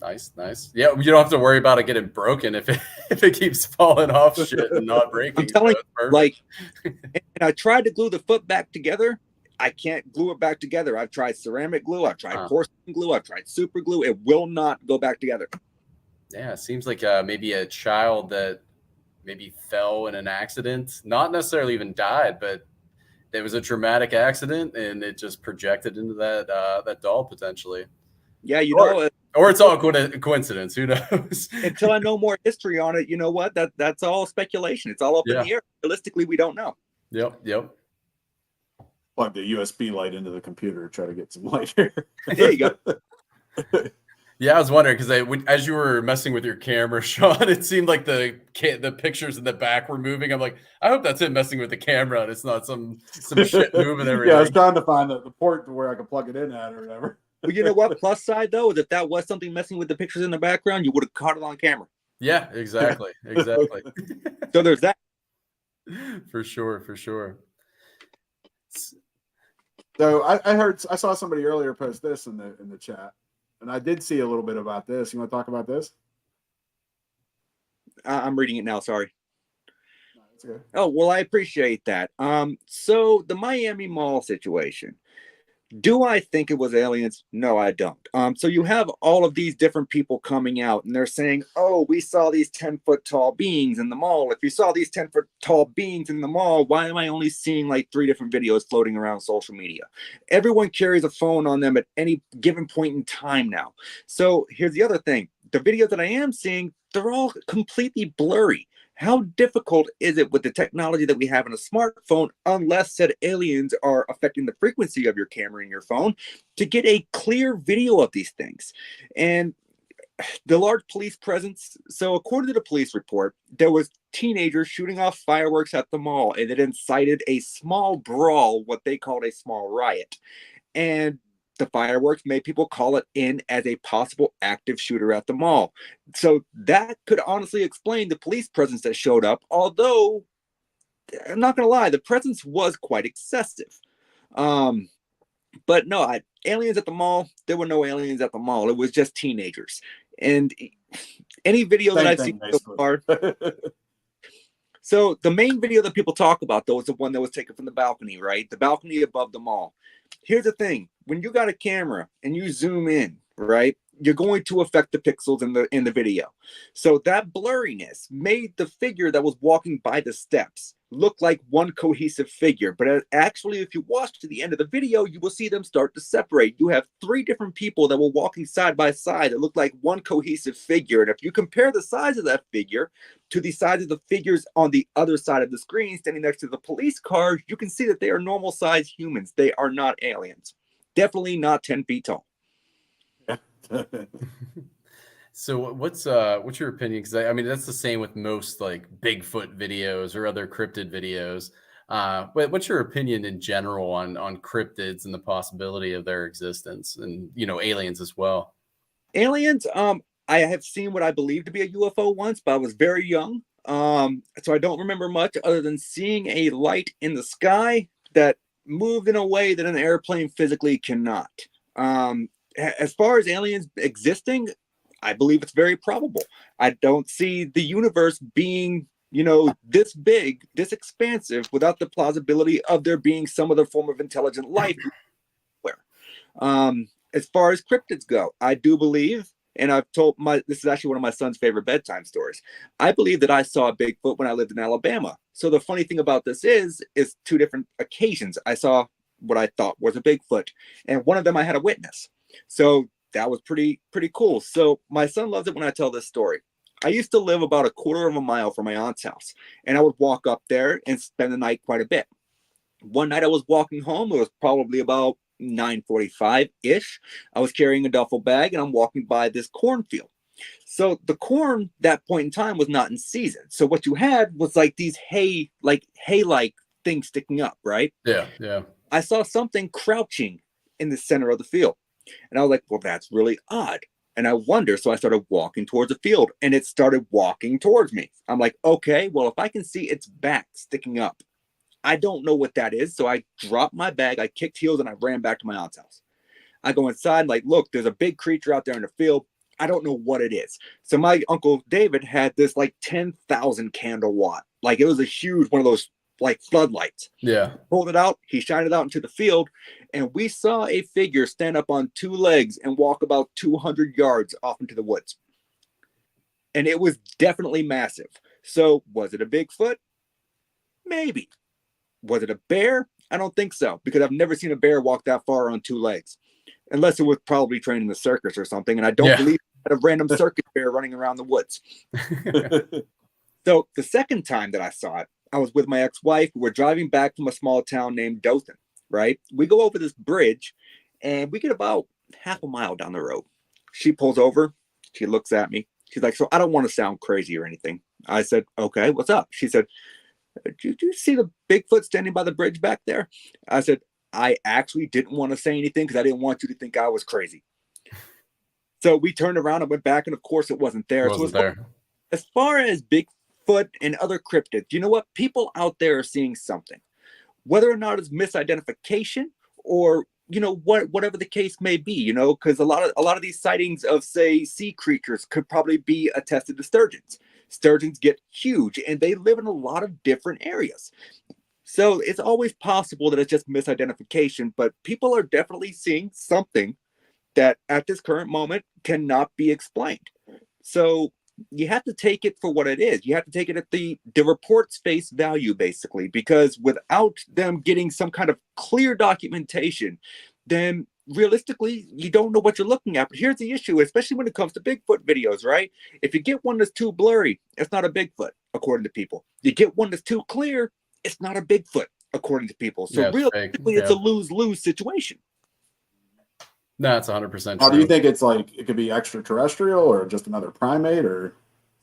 Nice. Yeah, you don't have to worry about it getting broken if it keeps falling off shit and not breaking. I'm telling you, and I tried to glue the foot back together. I can't glue it back together. I've tried ceramic glue. I've tried porcelain glue. I've tried super glue. It will not go back together. Yeah, it seems like maybe a child that maybe fell in an accident, not necessarily even died, but it was a traumatic accident and it just projected into that doll potentially. Yeah, or it's all coincidence. Who knows? Until I know more history on it, you know what? That's all speculation. It's all up in the air. Realistically, we don't know. Yep. Plug the USB light into the computer, try to get some light here. There you go. Yeah, I was wondering because as you were messing with your camera, Sean, it seemed like the pictures in the back were moving. I'm like, I hope that's him messing with the camera and it's not some shit moving Yeah, I was everything. trying to find the port where I could plug it in at or whatever. But you know what? Plus side though is if that was something messing with the pictures in the background, you would have caught it on camera. Yeah, exactly, exactly. So there's that. For sure, for sure. So I saw somebody earlier post this in the chat, and I did see a little bit about this. You want to talk about this? I'm reading it now. Sorry. No, that's okay. Oh, well, I appreciate that. So the Miami Mall situation. Do I think it was aliens? No, I don't. So you have all of these different people coming out and they're saying, oh, we saw these 10-foot tall beings in the mall. If you saw these 10-foot tall beings in the mall, why am I only seeing like 3 different videos floating around social media? Everyone carries a phone on them at any given point in time now. So here's the other thing. The videos that I am seeing, they're all completely blurry. How difficult is it with the technology that we have in a smartphone, unless said aliens are affecting the frequency of your camera in your phone, to get a clear video of these things? And the large police presence. So according to the police report, there was teenagers shooting off fireworks at the mall, and it incited a small brawl, what they called a small riot. And the fireworks made people call it in as a possible active shooter at the mall. So that could honestly explain the police presence that showed up, although I'm not going to lie, the presence was quite excessive. But no, aliens at the mall, there were no aliens at the mall. It was just teenagers. And any video that I've seen so far. So the main video that people talk about, though, is the one that was taken from the balcony, right? The balcony above the mall. Here's the thing. When you got a camera and you zoom in, right, you're going to affect the pixels in the video. So that blurriness made the figure that was walking by the steps look like one cohesive figure. But actually, if you watch to the end of the video, you will see them start to separate. You have 3 different people that were walking side by side that look like one cohesive figure. And if you compare the size of that figure to the size of the figures on the other side of the screen standing next to the police car, you can see that they are normal sized humans. They are not aliens. Definitely not 10 feet tall. So what's your opinion? Because I mean that's the same with most like Bigfoot videos or other cryptid videos. But what's your opinion in general on cryptids and the possibility of their existence, and aliens as well? Aliens. I have seen what I believe to be a UFO once, but I was very young. So I don't remember much other than seeing a light in the sky that moved in a way that an airplane physically cannot. As far as aliens existing, I believe it's very probable. I don't see the universe being, this big, this expansive, without the plausibility of there being some other form of intelligent life. As far as cryptids go, I do believe, and I've told this is actually one of my son's favorite bedtime stories. I believe that I saw a Bigfoot when I lived in Alabama. So the funny thing about this is 2 different occasions I saw what I thought was a Bigfoot, and one of them I had a witness. So that was pretty cool. So my son loves it when I tell this story. I used to live about a quarter of a mile from my aunt's house, and I would walk up there and spend the night quite a bit. One night I was walking home. It was probably about 9:45-ish. I was carrying a duffel bag, and I'm walking by this cornfield. So the corn, that point in time, was not in season. So what you had was like these hay-like things sticking up, right? Yeah. I saw something crouching in the center of the field. And I was like, well, that's really odd. And I wonder. So I started walking towards the field, and it started walking towards me. I'm like, okay, well, if I can see its back sticking up, I don't know what that is. So I dropped my bag, I kicked heels, and I ran back to my aunt's house. I go inside, like, look, there's a big creature out there in the field. I don't know what it is. So my Uncle David had this like 10,000 candle watt. Like it was a huge one of those like floodlights. Yeah. Pulled it out. He shined it out into the field, and we saw a figure stand up on 2 legs and walk about 200 yards off into the woods. And it was definitely massive. So was it a Bigfoot? Maybe. Was it a bear? I don't think so, because I've never seen a bear walk that far on 2 legs, unless it was probably trained in the circus or something. And I don't believe a random circus bear running around the woods. So the second time that I saw it, I was with my ex-wife. We were driving back from a small town named Dothan, right? We go over this bridge, and we get about half a mile down the road. She pulls over. She looks at me. She's like, so I don't want to sound crazy or anything. I said, okay, what's up? She said, did you see the Bigfoot standing by the bridge back there? I said, I actually didn't want to say anything because I didn't want you to think I was crazy. So we turned around and went back, and of course it wasn't there. As far as Bigfoot and other cryptids, you know what? People out there are seeing something. Whether or not it's misidentification or whatever the case may be, because a lot of these sightings of, say, sea creatures could probably be attested to sturgeons. Sturgeons get huge and they live in a lot of different areas. So it's always possible that it's just misidentification, but people are definitely seeing something that at this current moment cannot be explained. So you have to take it for what it is. You have to take it at the report's face value, basically, because without them getting some kind of clear documentation, then realistically, you don't know what you're looking at. But here's the issue, especially when it comes to Bigfoot videos, right? If you get one that's too blurry, it's not a Bigfoot, according to people. You get one that's too clear, it's not a Bigfoot, according to people. So realistically, it's a lose-lose situation. No, it's 100% true. How do you think it's like? It could be extraterrestrial or just another primate, or?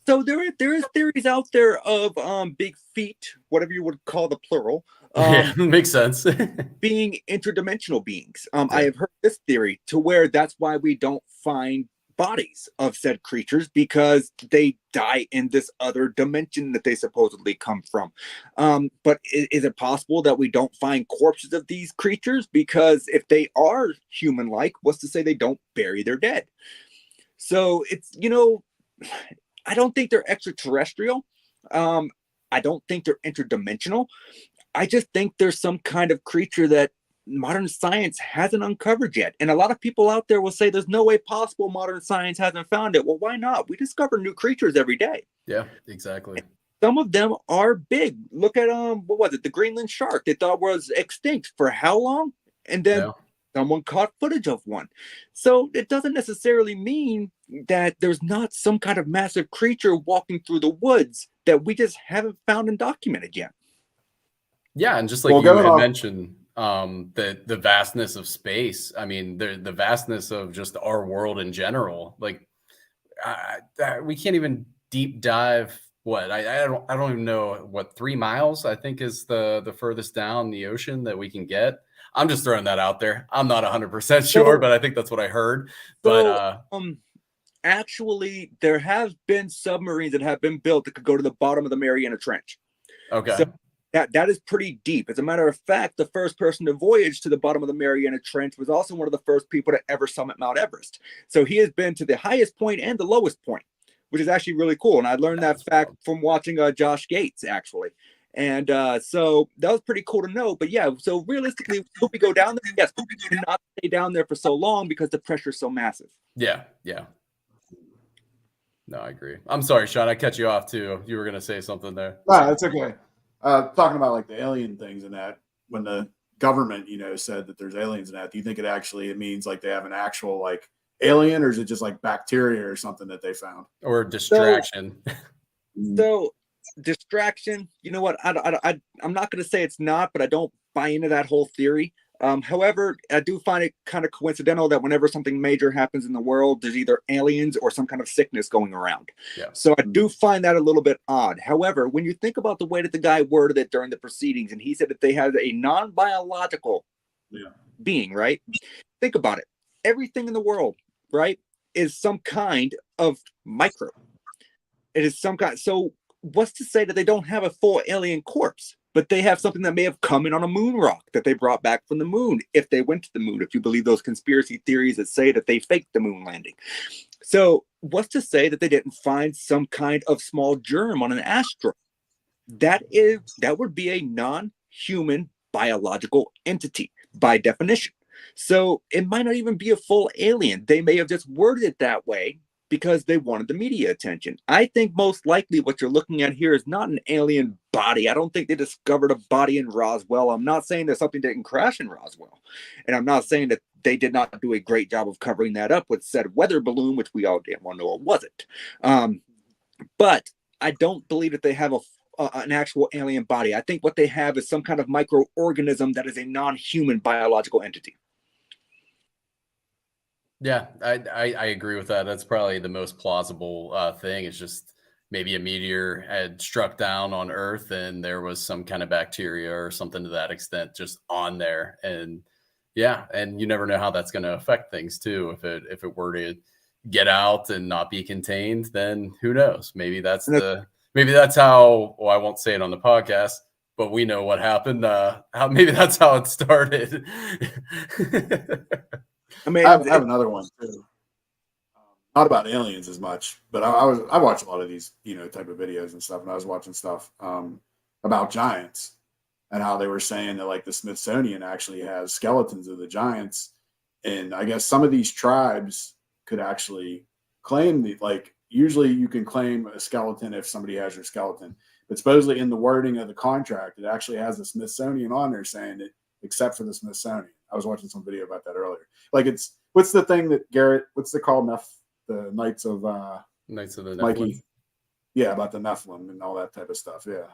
So there is theories out there of big feet, whatever you would call the plural. Yeah, makes sense. Being interdimensional beings. I have heard this theory to where that's why we don't find bodies of said creatures, because they die in this other dimension that they supposedly come from. But is it possible that we don't find corpses of these creatures? Because if they are human-like, what's to say they don't bury their dead? So it's, I don't think they're extraterrestrial. I don't think they're interdimensional. I just think there's some kind of creature that modern science hasn't uncovered yet. And a lot of people out there will say there's no way possible modern science hasn't found it. Well, why not? We discover new creatures every day. Yeah, exactly. And some of them are big. Look at what was it? The Greenland shark they thought was extinct for how long? And then someone caught footage of one. So it doesn't necessarily mean that there's not some kind of massive creature walking through the woods that we just haven't found and documented yet. Yeah, and just like you had mentioned, the vastness of space. I mean, the vastness of just our world in general. Like, we can't even deep dive. What I don't even know what 3 miles I think is the furthest down the ocean that we can get. I'm just throwing that out there. I'm not 100% sure, but I think that's what I heard. But actually, there have been submarines that have been built that could go to the bottom of the Mariana Trench. Okay. So that is pretty deep. As a matter of fact, the first person to voyage to the bottom of the Mariana Trench was also one of the first people to ever summit Mount Everest. So he has been to the highest point and the lowest point, which is actually really cool. And I learned that fact from watching Josh Gates, actually. And so that was pretty cool to know. But yeah, so realistically, will we go down there? Yes, we cannot stay down there for so long because the pressure is so massive. Yeah. No, I agree. I'm sorry, Sean. I cut you off too. You were going to say something there. No, that's okay. Talking about like the alien things and that, when the government, said that there's aliens and that, do you think it means like they have an actual like alien, or is it just like bacteria or something that they found? Or distraction? So distraction, you know what? I'm not going to say it's not, but I don't buy into that whole theory. However, I do find it kind of coincidental that whenever something major happens in the world, there's either aliens or some kind of sickness going around. Yeah. So I do find that a little bit odd. However, when you think about the way that the guy worded it during the proceedings, and he said that they had a non-biological being, right? Think about it. Everything in the world, right, is some kind of microbe. It is some kind. So what's to say that they don't have a full alien corpse, but they have something that may have come in on a moon rock that they brought back from the moon, if they went to the moon, if you believe those conspiracy theories that say that they faked the moon landing. So what's to say that they didn't find some kind of small germ on an asteroid? That would be a non-human biological entity by definition. So it might not even be a full alien. They may have just worded it that way because they wanted the media attention. I think most likely what you're looking at here is not an alien body. I don't think they discovered a body in Roswell. I'm not saying that something didn't crash in Roswell. And I'm not saying that they did not do a great job of covering that up with said weather balloon, which we all damn well know it wasn't. But I don't believe that they have an actual alien body. I think what they have is some kind of microorganism that is a non-human biological entity. Yeah, I agree with that. That's probably the most plausible thing. It's just maybe a meteor had struck down on Earth and there was some kind of bacteria or something to that extent just on there. And yeah, and you never know how that's going to affect things too. If it were to get out and not be contained, then who knows? Maybe that's how. Well, I won't say it on the podcast, but we know what happened. How maybe that's how it started. I mean, I have another one too. Not about aliens as much, but I watch a lot of these, type of videos and stuff, and I was watching stuff about giants and how they were saying that like the Smithsonian actually has skeletons of the giants, and I guess some of these tribes could actually claim like usually you can claim a skeleton if somebody has your skeleton, but supposedly in the wording of the contract it actually has the Smithsonian on there saying it except for the Smithsonian. I was watching some video about that earlier. Like what's the thing that Garrett? What's it called? The Knights of Knights of the Mikey. Nephilim. Yeah, about the Nephilim and all that type of stuff. Yeah.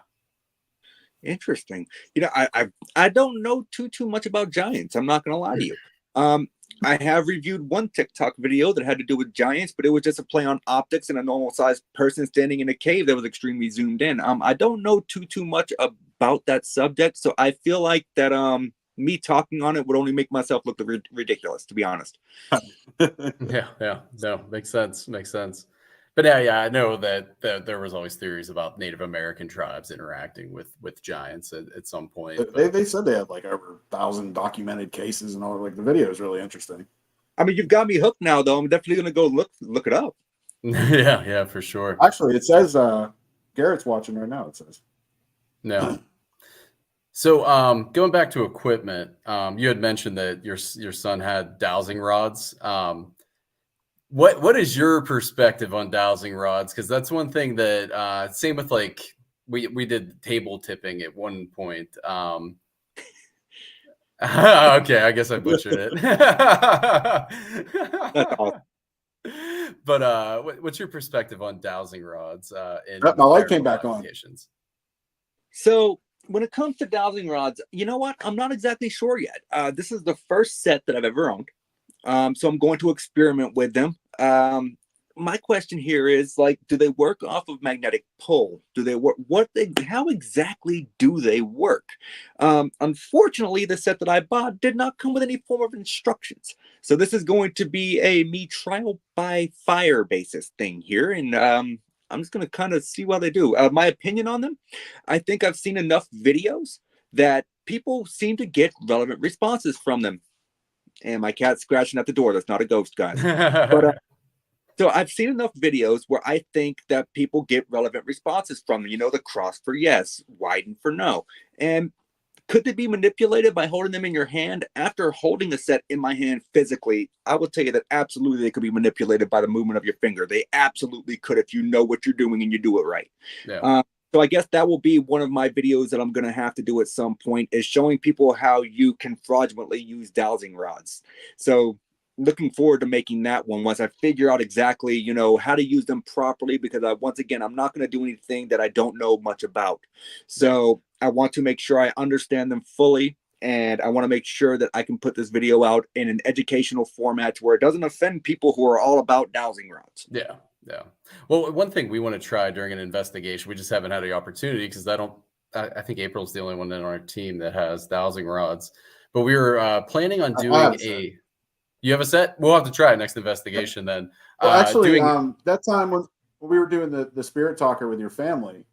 Interesting. I don't know too much about giants. I'm not gonna lie to you. I have reviewed one TikTok video that had to do with giants, but it was just a play on optics and a normal sized person standing in a cave that was extremely zoomed in. I don't know too much about that subject, so I feel like that me talking on it would only make myself look ridiculous, to be honest. Yeah, no, makes sense. But yeah, I know that there was always theories about Native American tribes interacting with giants at some point. They said they had like over 1,000 documented cases and all. Like the video is really interesting. I mean, you've got me hooked now, though. I'm definitely gonna go look it up. Yeah, for sure. Actually, it says Garrett's watching right now. It says no. So going back to equipment, you had mentioned that your son had dowsing rods. What is your perspective on dowsing rods? Because that's one thing that same with like we did table tipping at one point. Okay, I guess I butchered it. That's awesome. But what's your perspective on dowsing rods in my light came paranormal back on. applications? So when it comes to dowsing rods, you know what? I'm not exactly sure yet. This is the first set that I've ever owned. So I'm going to experiment with them. My question here is like, do they work off of magnetic pull? Do they work? How exactly do they work? Unfortunately, the set that I bought did not come with any form of instructions. So this is going to be a me trial by fire basis thing here. And I'm just going to kind of see what they do. My opinion on them, I think I've seen enough videos that people seem to get relevant responses from them. And my cat's scratching at the door. That's not a ghost, guys. But so I've seen enough videos where I think that people get relevant responses from them. The cross for yes, widen for no. And could they be manipulated by holding them in your hand? After holding a set in my hand physically, I will tell you that absolutely they could be manipulated by the movement of your finger. They absolutely could if you know what you're doing and you do it right. Yeah. So I guess that will be one of my videos that I'm going to have to do at some point, is showing people how you can fraudulently use dowsing rods. So looking forward to making that one once I figure out exactly, how to use them properly, because once again, I'm not going to do anything that I don't know much about. So I want to make sure I understand them fully. And I want to make sure that I can put this video out in an educational format to where it doesn't offend people who are all about dowsing rods. Yeah. Well, one thing we want to try during an investigation, we just haven't had the opportunity because I think April's the only one in our team that has dowsing rods. But we were planning on doing you have a set? We'll have to try it next investigation then. Well, actually, that time when we were doing the spirit talker with your family,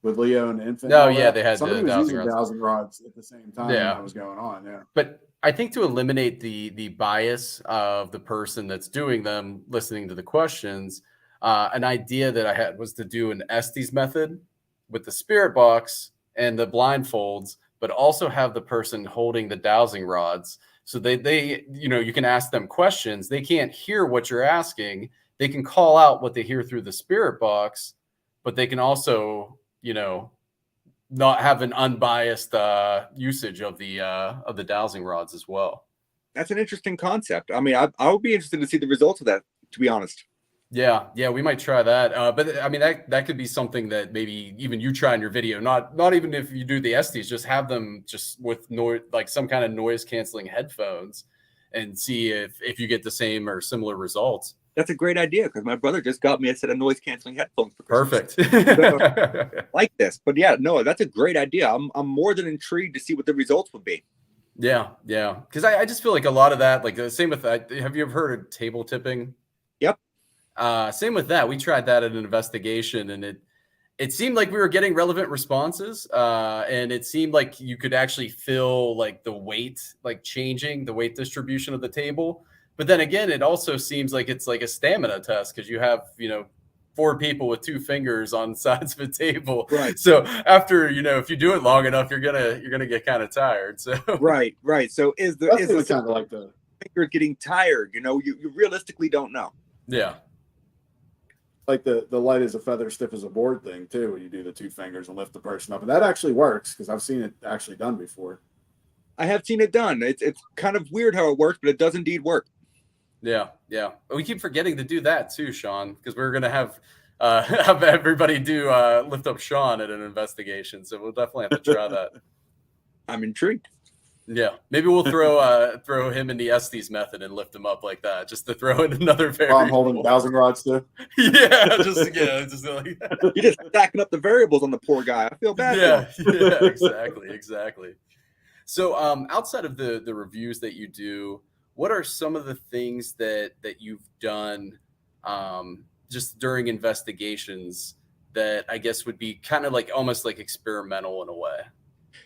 with Leo and the infant. Oh yeah, they had somebody the was using dowsing rods at the same time. Yeah, that was going on. Yeah, but I think to eliminate the bias of the person that's doing them, listening to the questions, an idea that I had was to do an Estes method with the spirit box and the blindfolds, but also have the person holding the dowsing rods. So they you can ask them questions. They can't hear what you're asking. They can call out what they hear through the spirit box, but they can also, not have an unbiased usage of the dowsing rods as well. That's an interesting concept. I mean, I would be interested to see the results of that, to be honest. Yeah, we might try that. But I mean, that could be something that maybe even you try in your video. Not even if you do the Estes, just have them just with noise, like some kind of noise canceling headphones, and see if you get the same or similar results. That's a great idea, because my brother just got me a set of noise canceling headphones for Christmas. Perfect. So, like this, but yeah, no, that's a great idea. I'm more than intrigued to see what the results would be. Yeah, because I just feel like a lot of that, like the same with that. Have you ever heard of table tipping? Yep. Same with that. We tried that at an investigation, and it seemed like we were getting relevant responses, and it seemed like you could actually feel like the weight, like changing the weight distribution of the table. But then again, it also seems like it's like a stamina test, because you have, 4 people with 2 fingers on sides of a table. Right. So after, if you do it long enough, you're gonna get kind of tired. So right. So is the kind of like the finger getting tired? You realistically don't know. Yeah. Like the light as a feather, stiff as a board thing too, when you do the 2 fingers and lift the person up, and that actually works, because I've seen it actually done before. I have seen it done. It's kind of weird how it works, but it does indeed work. Yeah. We keep forgetting to do that too, Sean, because we're gonna have everybody do lift up Sean at an investigation. So we'll definitely have to try that. I'm intrigued. Yeah, maybe we'll throw him in the Estes method and lift him up like that, just to throw in another variable. I'm holding dowsing rods too. just like You're just stacking up the variables on the poor guy. I feel bad. Yeah, exactly. So, outside of the reviews that you do, what are some of the things that you've done just during investigations that I guess would be kind of like almost like experimental in a way?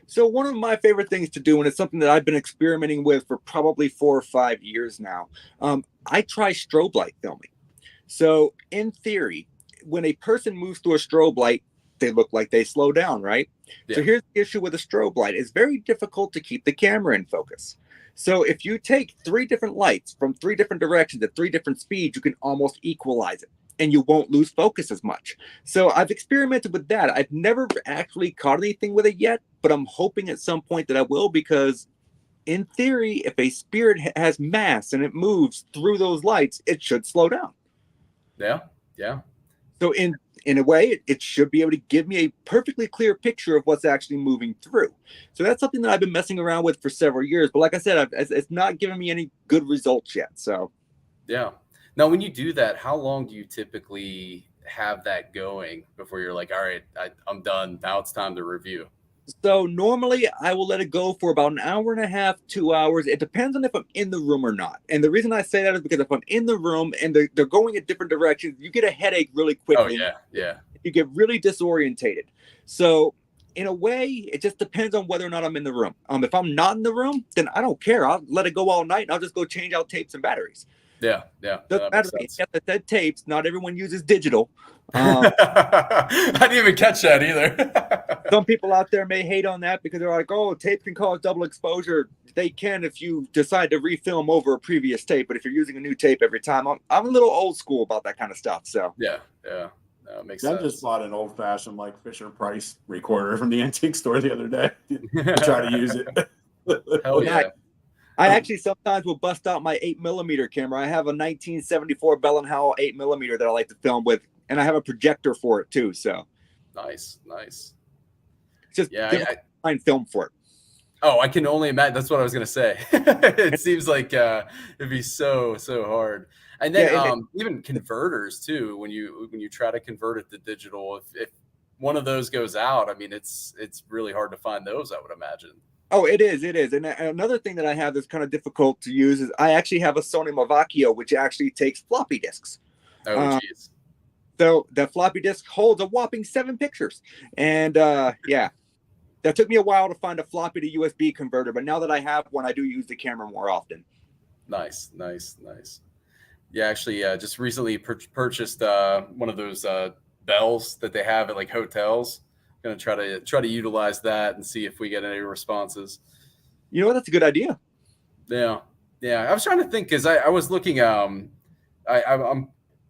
So one of my favorite things to do, and it's something that I've been experimenting with for probably 4 or 5 years now, I try strobe light filming. So in theory, when a person moves through a strobe light, they look like they slow down, right? Yeah. So here's the issue with a strobe light. It's very difficult to keep the camera in focus. So if you take 3 different lights from 3 different directions at 3 different speeds, you can almost equalize it, and you won't lose focus as much. So I've experimented with that. I've never actually caught anything with it yet, but I'm hoping at some point that I will, because in theory, if a spirit has mass and it moves through those lights, it should slow down. Yeah. So in a way, it should be able to give me a perfectly clear picture of what's actually moving through. So that's something that I've been messing around with for several years. But like I said, it's not giving me any good results yet. So yeah. Now, when you do that, how long do you typically have that going before you're like, all right, I'm done. Now it's time to review? So normally I will let it go for about 1.5 hours, 2 hours. It depends on if I'm in the room or not. And the reason I say that is because if I'm in the room and they're going in different directions, you get a headache really quickly. Oh, yeah. You get really disorientated. So in a way, it just depends on whether or not I'm in the room. If I'm not in the room, then I don't care. I'll let it go all night, and I'll just go change out tapes and batteries. Yeah. Doesn't matter. Yes, I said tapes. Not everyone uses digital. I didn't even catch that either. Some people out there may hate on that because they're like, "Oh, tape can cause double exposure." They can if you decide to refilm over a previous tape, but if you're using a new tape every time, I'm a little old school about that kind of stuff. So yeah, no, it makes sense. I just bought an old-fashioned like Fisher Price recorder from the antique store the other day to try to use it. Hell yeah. I actually sometimes will bust out my 8mm camera. I have a 1974 Bell & Howell 8mm that I like to film with, and I have a projector for it too. So nice. It's just find film for it. Oh, I can only imagine. That's what I was gonna say. It seems like it'd be so hard. And then even converters too. When you try to convert it to digital, if one of those goes out, I mean, it's really hard to find those, I would imagine. Oh, it is. And another thing that I have that's kind of difficult to use is I actually have a Sony Movacchio, which actually takes floppy disks. Oh, jeez. So that floppy disk holds a whopping 7 pictures. And that took me a while to find a floppy to USB converter. But now that I have one, I do use the camera more often. Nice. Yeah, actually, just recently purchased one of those bells that they have at like hotels. Going to try to utilize that and see if we get any responses. You know what? That's a good idea. Yeah. I was trying to think because I was looking. I'm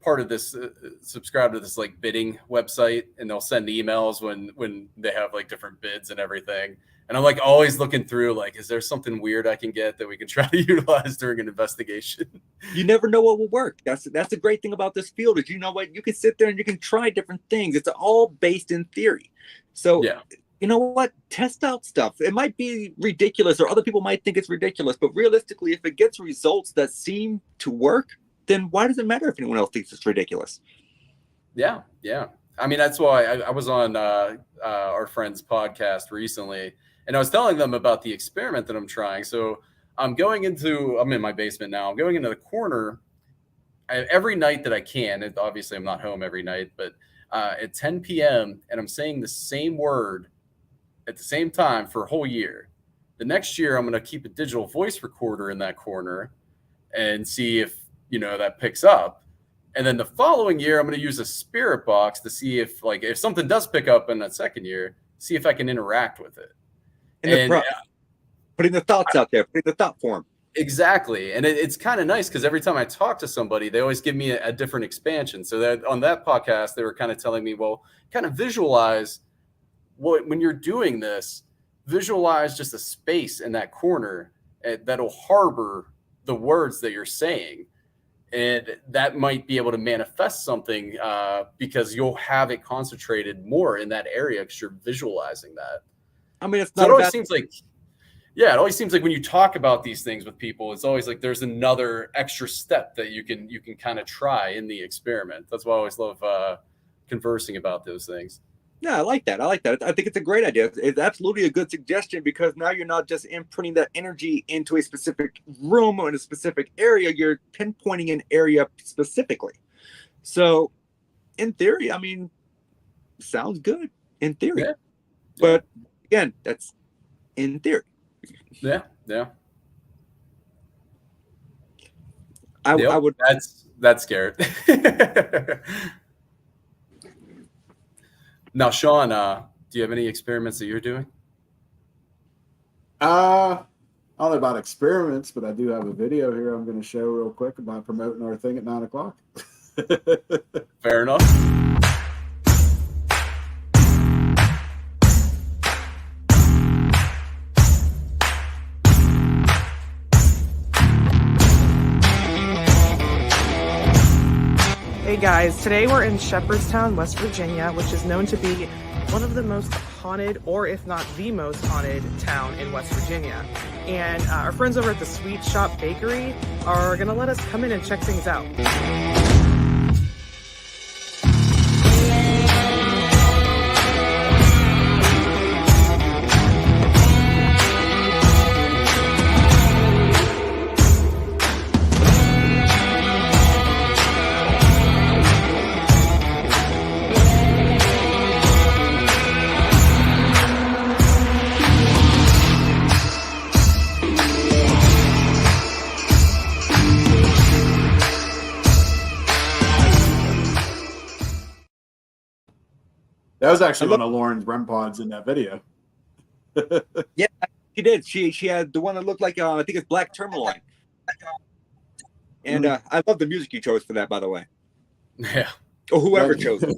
part of this, subscribe to this like bidding website, and they'll send emails when they have like different bids and everything. And I'm like always looking through, like, is there something weird I can get that we can try to utilize during an investigation? You never know what will work. That's the great thing about this field is, you know what, you can sit there and you can try different things. It's all based in theory. So you know what? Test out stuff. It might be ridiculous, or other people might think it's ridiculous, but realistically, if it gets results that seem to work, then why does it matter if anyone else thinks it's ridiculous? Yeah, yeah. I mean, that's why I was on our friend's podcast recently, and I was telling them about the experiment that I'm trying. So I'm in my basement now. I'm going into the corner every night that I can. And obviously, I'm not home every night, but at 10 p.m., and I'm saying the same word at the same time for a whole year. The next year, I'm going to keep a digital voice recorder in that corner and see if, that picks up. And then the following year, I'm going to use a spirit box to see if something does pick up in that second year, see if I can interact with it. Putting the thoughts out there, putting the thought form. Exactly. And it's kind of nice because every time I talk to somebody, they always give me a different expansion. So that on that podcast, they were kind of telling me, well, kind of visualize when you're doing this, visualize just a space in that corner that'll harbor the words that you're saying. And that might be able to manifest something because you'll have it concentrated more in that area because you're visualizing that. I mean, it's not. So it always seems like when you talk about these things with people, it's always like there's another extra step that you can kind of try in the experiment. That's why I always love conversing about those things. Yeah, I like that. I think it's a great idea. It's absolutely a good suggestion because now you're not just imprinting that energy into a specific room or in a specific area. You're pinpointing an area specifically. So in theory, I mean, sounds good in theory. Yeah. But again, that's in theory. Yeah. I would. That's Garrett. Now, Sean, do you have any experiments that you're doing? I don't know about experiments, but I do have a video here I'm going to show real quick about promoting our thing at 9:00. Fair enough. Hey guys, today we're in Shepherdstown, West Virginia, which is known to be one of the most haunted, or if not the most haunted town in West Virginia. And our friends over at the Sweet Shop Bakery are gonna let us come in and check things out. That was actually one of Lauren's REM pods in that video. Yeah, she did. She had the one that looked like I think it's black tourmaline. And I love the music you chose for that, by the way. Yeah. Or whoever chose it.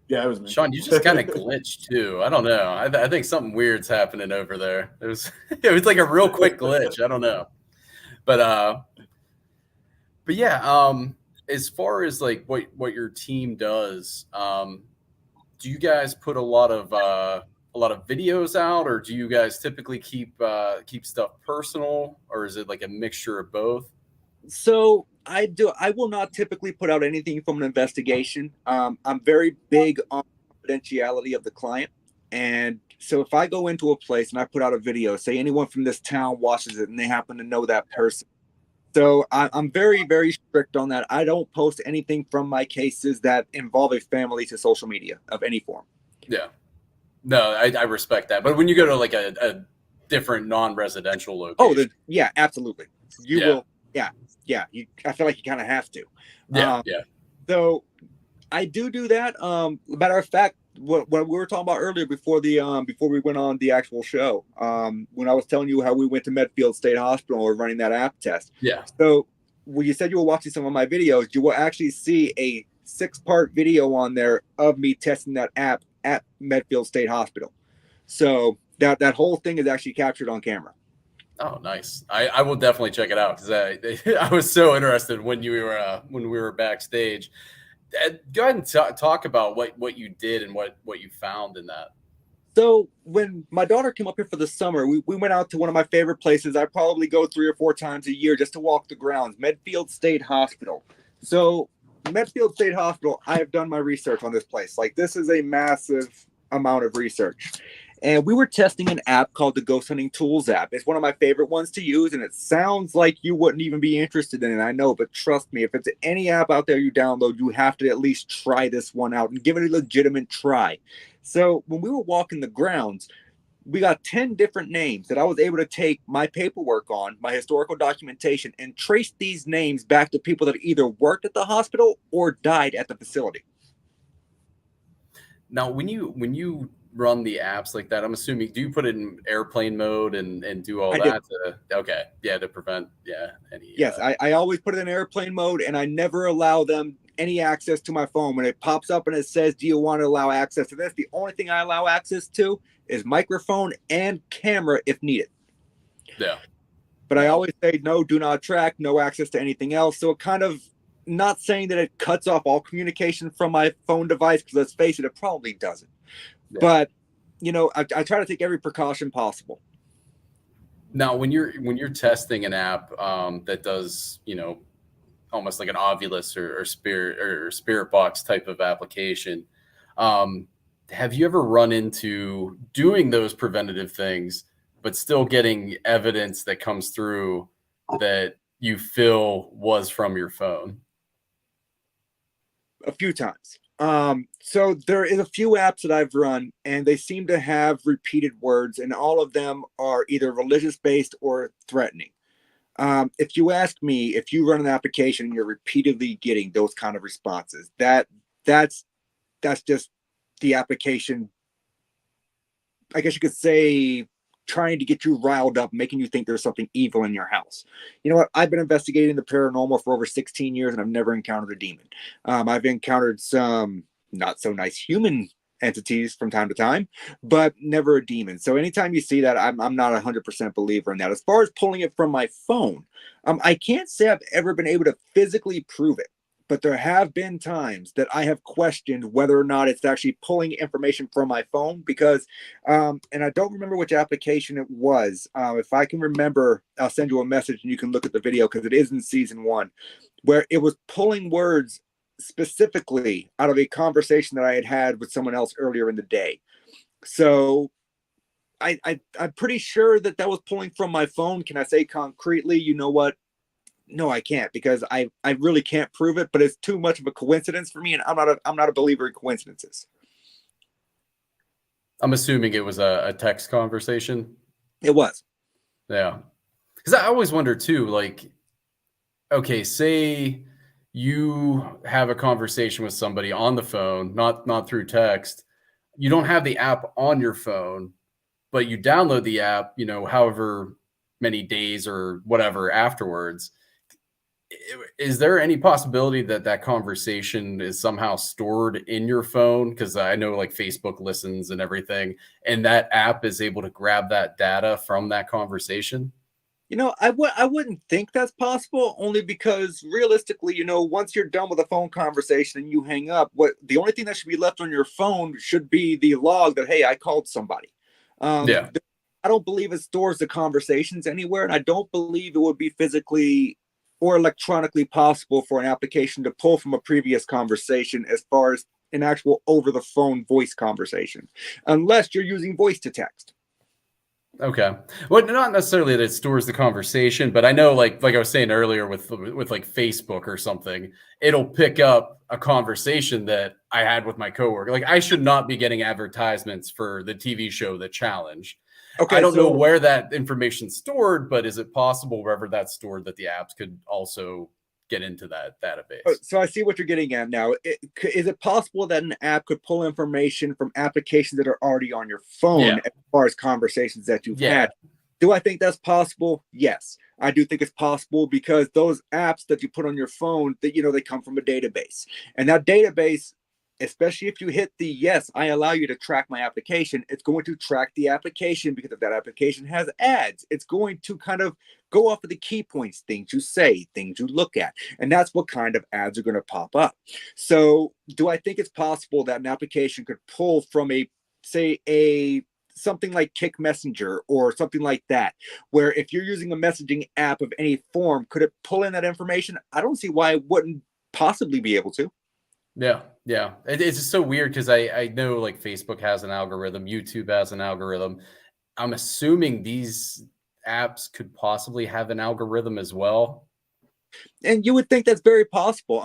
Yeah, it was me. Sean, you just kind of glitched too. I don't know. I think something weird's happening over there. It was like a real quick glitch. I don't know. But yeah, as far as like what your team does, do you guys put a lot of videos out, or do you guys typically keep stuff personal, or is it like a mixture of both? So I will not typically put out anything from an investigation. I'm very big on confidentiality of the client. And so if I go into a place and I put out a video, say anyone from this town watches it and they happen to know that person. So I'm very, very strict on that. I don't post anything from my cases that involve a family to social media of any form. Yeah. No, I respect that. But when you go to like a different non-residential location. Yeah, absolutely. You will. Yeah. I feel like you kind of have to. Yeah. So I do that. Matter of fact, what we were talking about earlier before we went on the actual show, when I was telling you how we went to Medfield State Hospital or running that app test. Yeah. So when you said you were watching some of my videos, you will actually see a 6-part video on there of me testing that app at Medfield State Hospital. So that whole thing is actually captured on camera. Oh, nice. I will definitely check it out because I was so interested when we were backstage. Go ahead and talk about what you did and what you found in that. So when my daughter came up here for the summer, we went out to one of my favorite places. I probably go 3 or 4 times a year just to walk the grounds, Medfield State Hospital. So Medfield State Hospital, I have done my research on this place. Like, this is a massive amount of research. And we were testing an app called the Ghost Hunting Tools app. It's one of my favorite ones to use, and it sounds like you wouldn't even be interested in it. I know, but trust me, if it's any app out there you download, you have to at least try this one out and give it a legitimate try. So when we were walking the grounds, we got 10 different names that I was able to take my paperwork on, my historical documentation, and trace these names back to people that either worked at the hospital or died at the facility. Now, when you run the apps like that, I'm assuming, do you put it in airplane mode and do all that? Okay, yeah, to prevent any. Yes, I always put it in airplane mode, and I never allow them any access to my phone. When it pops up and it says, do you want to allow access to this? The only thing I allow access to is microphone and camera if needed. Yeah. But I always say, no, do not track, no access to anything else. So it kind of, not saying that it cuts off all communication from my phone device, because let's face it, it probably doesn't. Yeah. But, I try to take every precaution possible. Now, when you're testing an app that does, almost like an Ovilus or Spirit Box type of application, have you ever run into doing those preventative things, but still getting evidence that comes through that you feel was from your phone? A few times. So there is a few apps that I've run, and they seem to have repeated words, and all of them are either religious based or threatening. If you ask me, if you run an application and you're repeatedly getting those kind of responses, that's just the application, I guess you could say, trying to get you riled up, making you think there's something evil in your house. You know what? I've been investigating the paranormal for over 16 years, and I've never encountered a demon. I've encountered some not so nice human entities from time to time, but never a demon. So anytime you see that, I'm not 100% believer in that. As far as pulling it from my phone, I can't say I've ever been able to physically prove it. But there have been times that I have questioned whether or not it's actually pulling information from my phone, because, and I don't remember which application it was. If I can remember, I'll send you a message and you can look at the video, because it is in season 1, where it was pulling words specifically out of a conversation that I had with someone else earlier in the day. So I'm pretty sure that was pulling from my phone. Can I say concretely, you know what? No, I can't, because I really can't prove it, but it's too much of a coincidence for me, and I'm not a believer in coincidences. I'm assuming it was a text conversation. It was. Yeah. Because I always wonder too, like, okay, say you have a conversation with somebody on the phone, not through text. You don't have the app on your phone, but you download the app, however many days or whatever afterwards. Is there any possibility that conversation is somehow stored in your phone? Because I know like Facebook listens and everything, and that app is able to grab that data from that conversation. I wouldn't think that's possible, only because realistically, once you're done with a phone conversation and you hang up, the only thing that should be left on your phone should be the log that, hey, I called somebody. Yeah. I don't believe it stores the conversations anywhere, and I don't believe it would be physically or electronically possible for an application to pull from a previous conversation as far as an actual over-the-phone voice conversation, unless you're using voice to text. Okay. Well, not necessarily that it stores the conversation, but I know like I was saying earlier with like Facebook or something, it'll pick up a conversation that I had with my coworker. Like, I should not be getting advertisements for the TV show The Challenge. Okay, I don't know where that information's stored, but is it possible wherever that's stored that the apps could also get into that database? So I see what you're getting at now. Is it possible that an app could pull information from applications that are already on your phone as far as conversations that you've had? Do I think that's possible? Yes, I do think it's possible, because those apps that you put on your phone, that they come from a database, and that database, especially if you hit the yes, I allow you to track my application, it's going to track the application, because if that application has ads, it's going to kind of go off of the key points, things you say, things you look at. And that's what kind of ads are going to pop up. So do I think it's possible that an application could pull from a something like Kick Messenger or something like that, where if you're using a messaging app of any form, could it pull in that information? I don't see why it wouldn't possibly be able to. Yeah, yeah. It's just so weird because I know like Facebook has an algorithm, YouTube has an algorithm. I'm assuming these apps could possibly have an algorithm as well. And you would think that's very possible.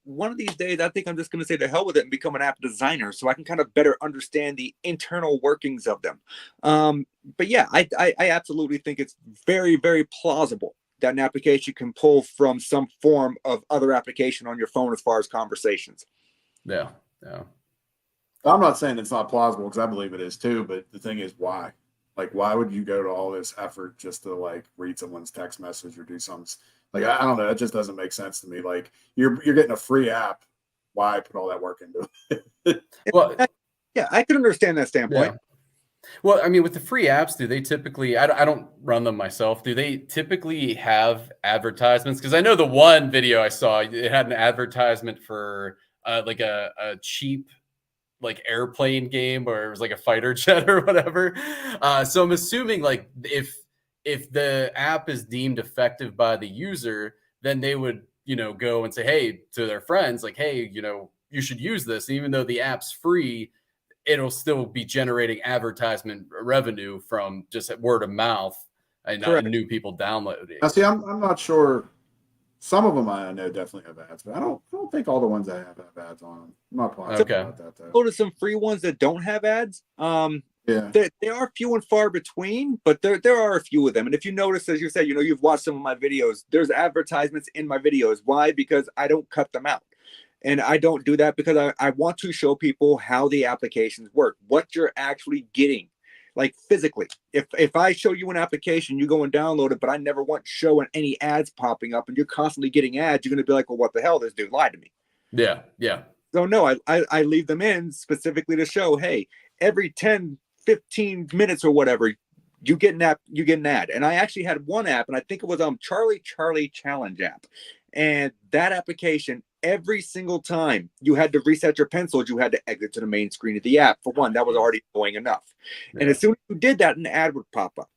One of these days, I think I'm just going to say to hell with it and become an app designer so I can kind of better understand the internal workings of them. But yeah, I absolutely think it's very, very plausible that an application can pull from some form of other application on your phone as far as conversations. Yeah, yeah. I'm not saying it's not plausible because I believe it is too, but the thing is, why? Like, why would you go to all this effort just to like read someone's text message or do something? Like, I don't know. It just doesn't make sense to me. Like, you're getting a free app. Why put all that work into it? Well, yeah, I can understand that standpoint. yeah. Well, I mean, with the free apps, do they typically, I don't run them myself. Do they typically have advertisements? Because I know the one video I saw, it had an advertisement for like a cheap like airplane game, or it was like a fighter jet or whatever. So I'm assuming like if the app is deemed effective by the user, then they would, go and say, hey, to their friends, like, hey, you should use this. And even though the app's free, it'll still be generating advertisement revenue from just word of mouth and not new people downloading. Now, see, I'm not sure. Some of them I know definitely have ads, but I don't think all the ones I have ads on them. I'm not positive about that though. Go to some free ones that don't have ads. Yeah, they are few and far between, but there are a few of them. And if you notice, as you said, you've watched some of my videos, there's advertisements in my videos. Why? Because I don't cut them out. And I don't do that because I want to show people how the applications work, what you're actually getting, like physically. If I show you an application, you go and download it, but I never want showing any ads popping up and you're constantly getting ads, you're going to be like, well, what the hell? This dude lied to me. Yeah, yeah. So no, I leave them in specifically to show, hey, every 10, 15 minutes or whatever, you get an ad. And I actually had one app, and I think it was Charlie Challenge app. And that application, every single time you had to reset your pencils, you had to exit to the main screen of the app. For one, that was already annoying enough. Yeah. And as soon as you did that, an ad would pop up.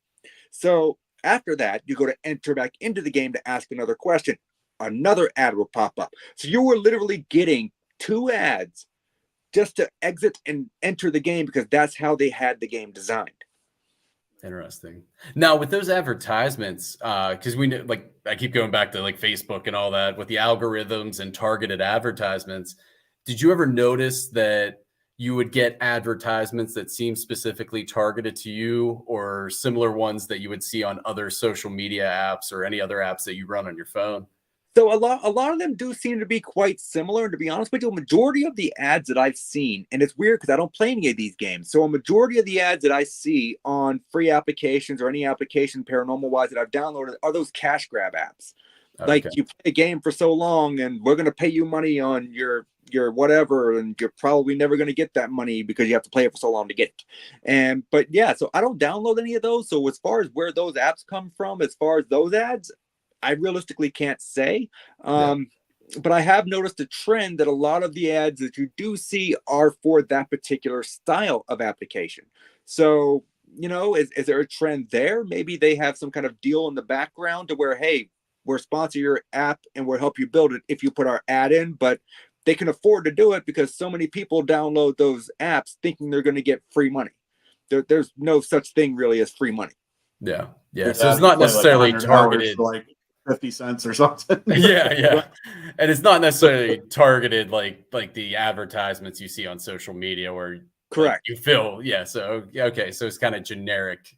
So after that, you go to enter back into the game to ask another question. Another ad will pop up. So you were literally getting 2 ads just to exit and enter the game because that's how they had the game designed. Interesting. Now with those advertisements, because we know, like, I keep going back to like Facebook and all that with the algorithms and targeted advertisements. Did you ever notice that you would get advertisements that seem specifically targeted to you, or similar ones that you would see on other social media apps or any other apps that you run on your phone? So a lot of them do seem to be quite similar. And to be honest with you, a majority of the ads that I've seen, and it's weird because I don't play any of these games. So a majority of the ads that I see on free applications or any application paranormal wise that I've downloaded are those cash grab apps. Okay. Like you play a game for so long and we're going to pay you money on your whatever, and you're probably never going to get that money because you have to play it for so long to get it. But yeah, so I don't download any of those. So as far as where those apps come from, as far as those ads, I realistically can't say. But I have noticed a trend that a lot of the ads that you do see are for that particular style of application. So, is there a trend there? Maybe they have some kind of deal in the background to where, hey, we'll sponsor your app and we'll help you build it if you put our ad in, but they can afford to do it because so many people download those apps thinking they're going to get free money. There's no such thing really as free money. Yeah. Yeah. So it's not necessarily targeted. Like 50 cents or something. Yeah. And it's not necessarily targeted like the advertisements you see on social media where correct you feel, yeah. So, okay. So it's kind of generic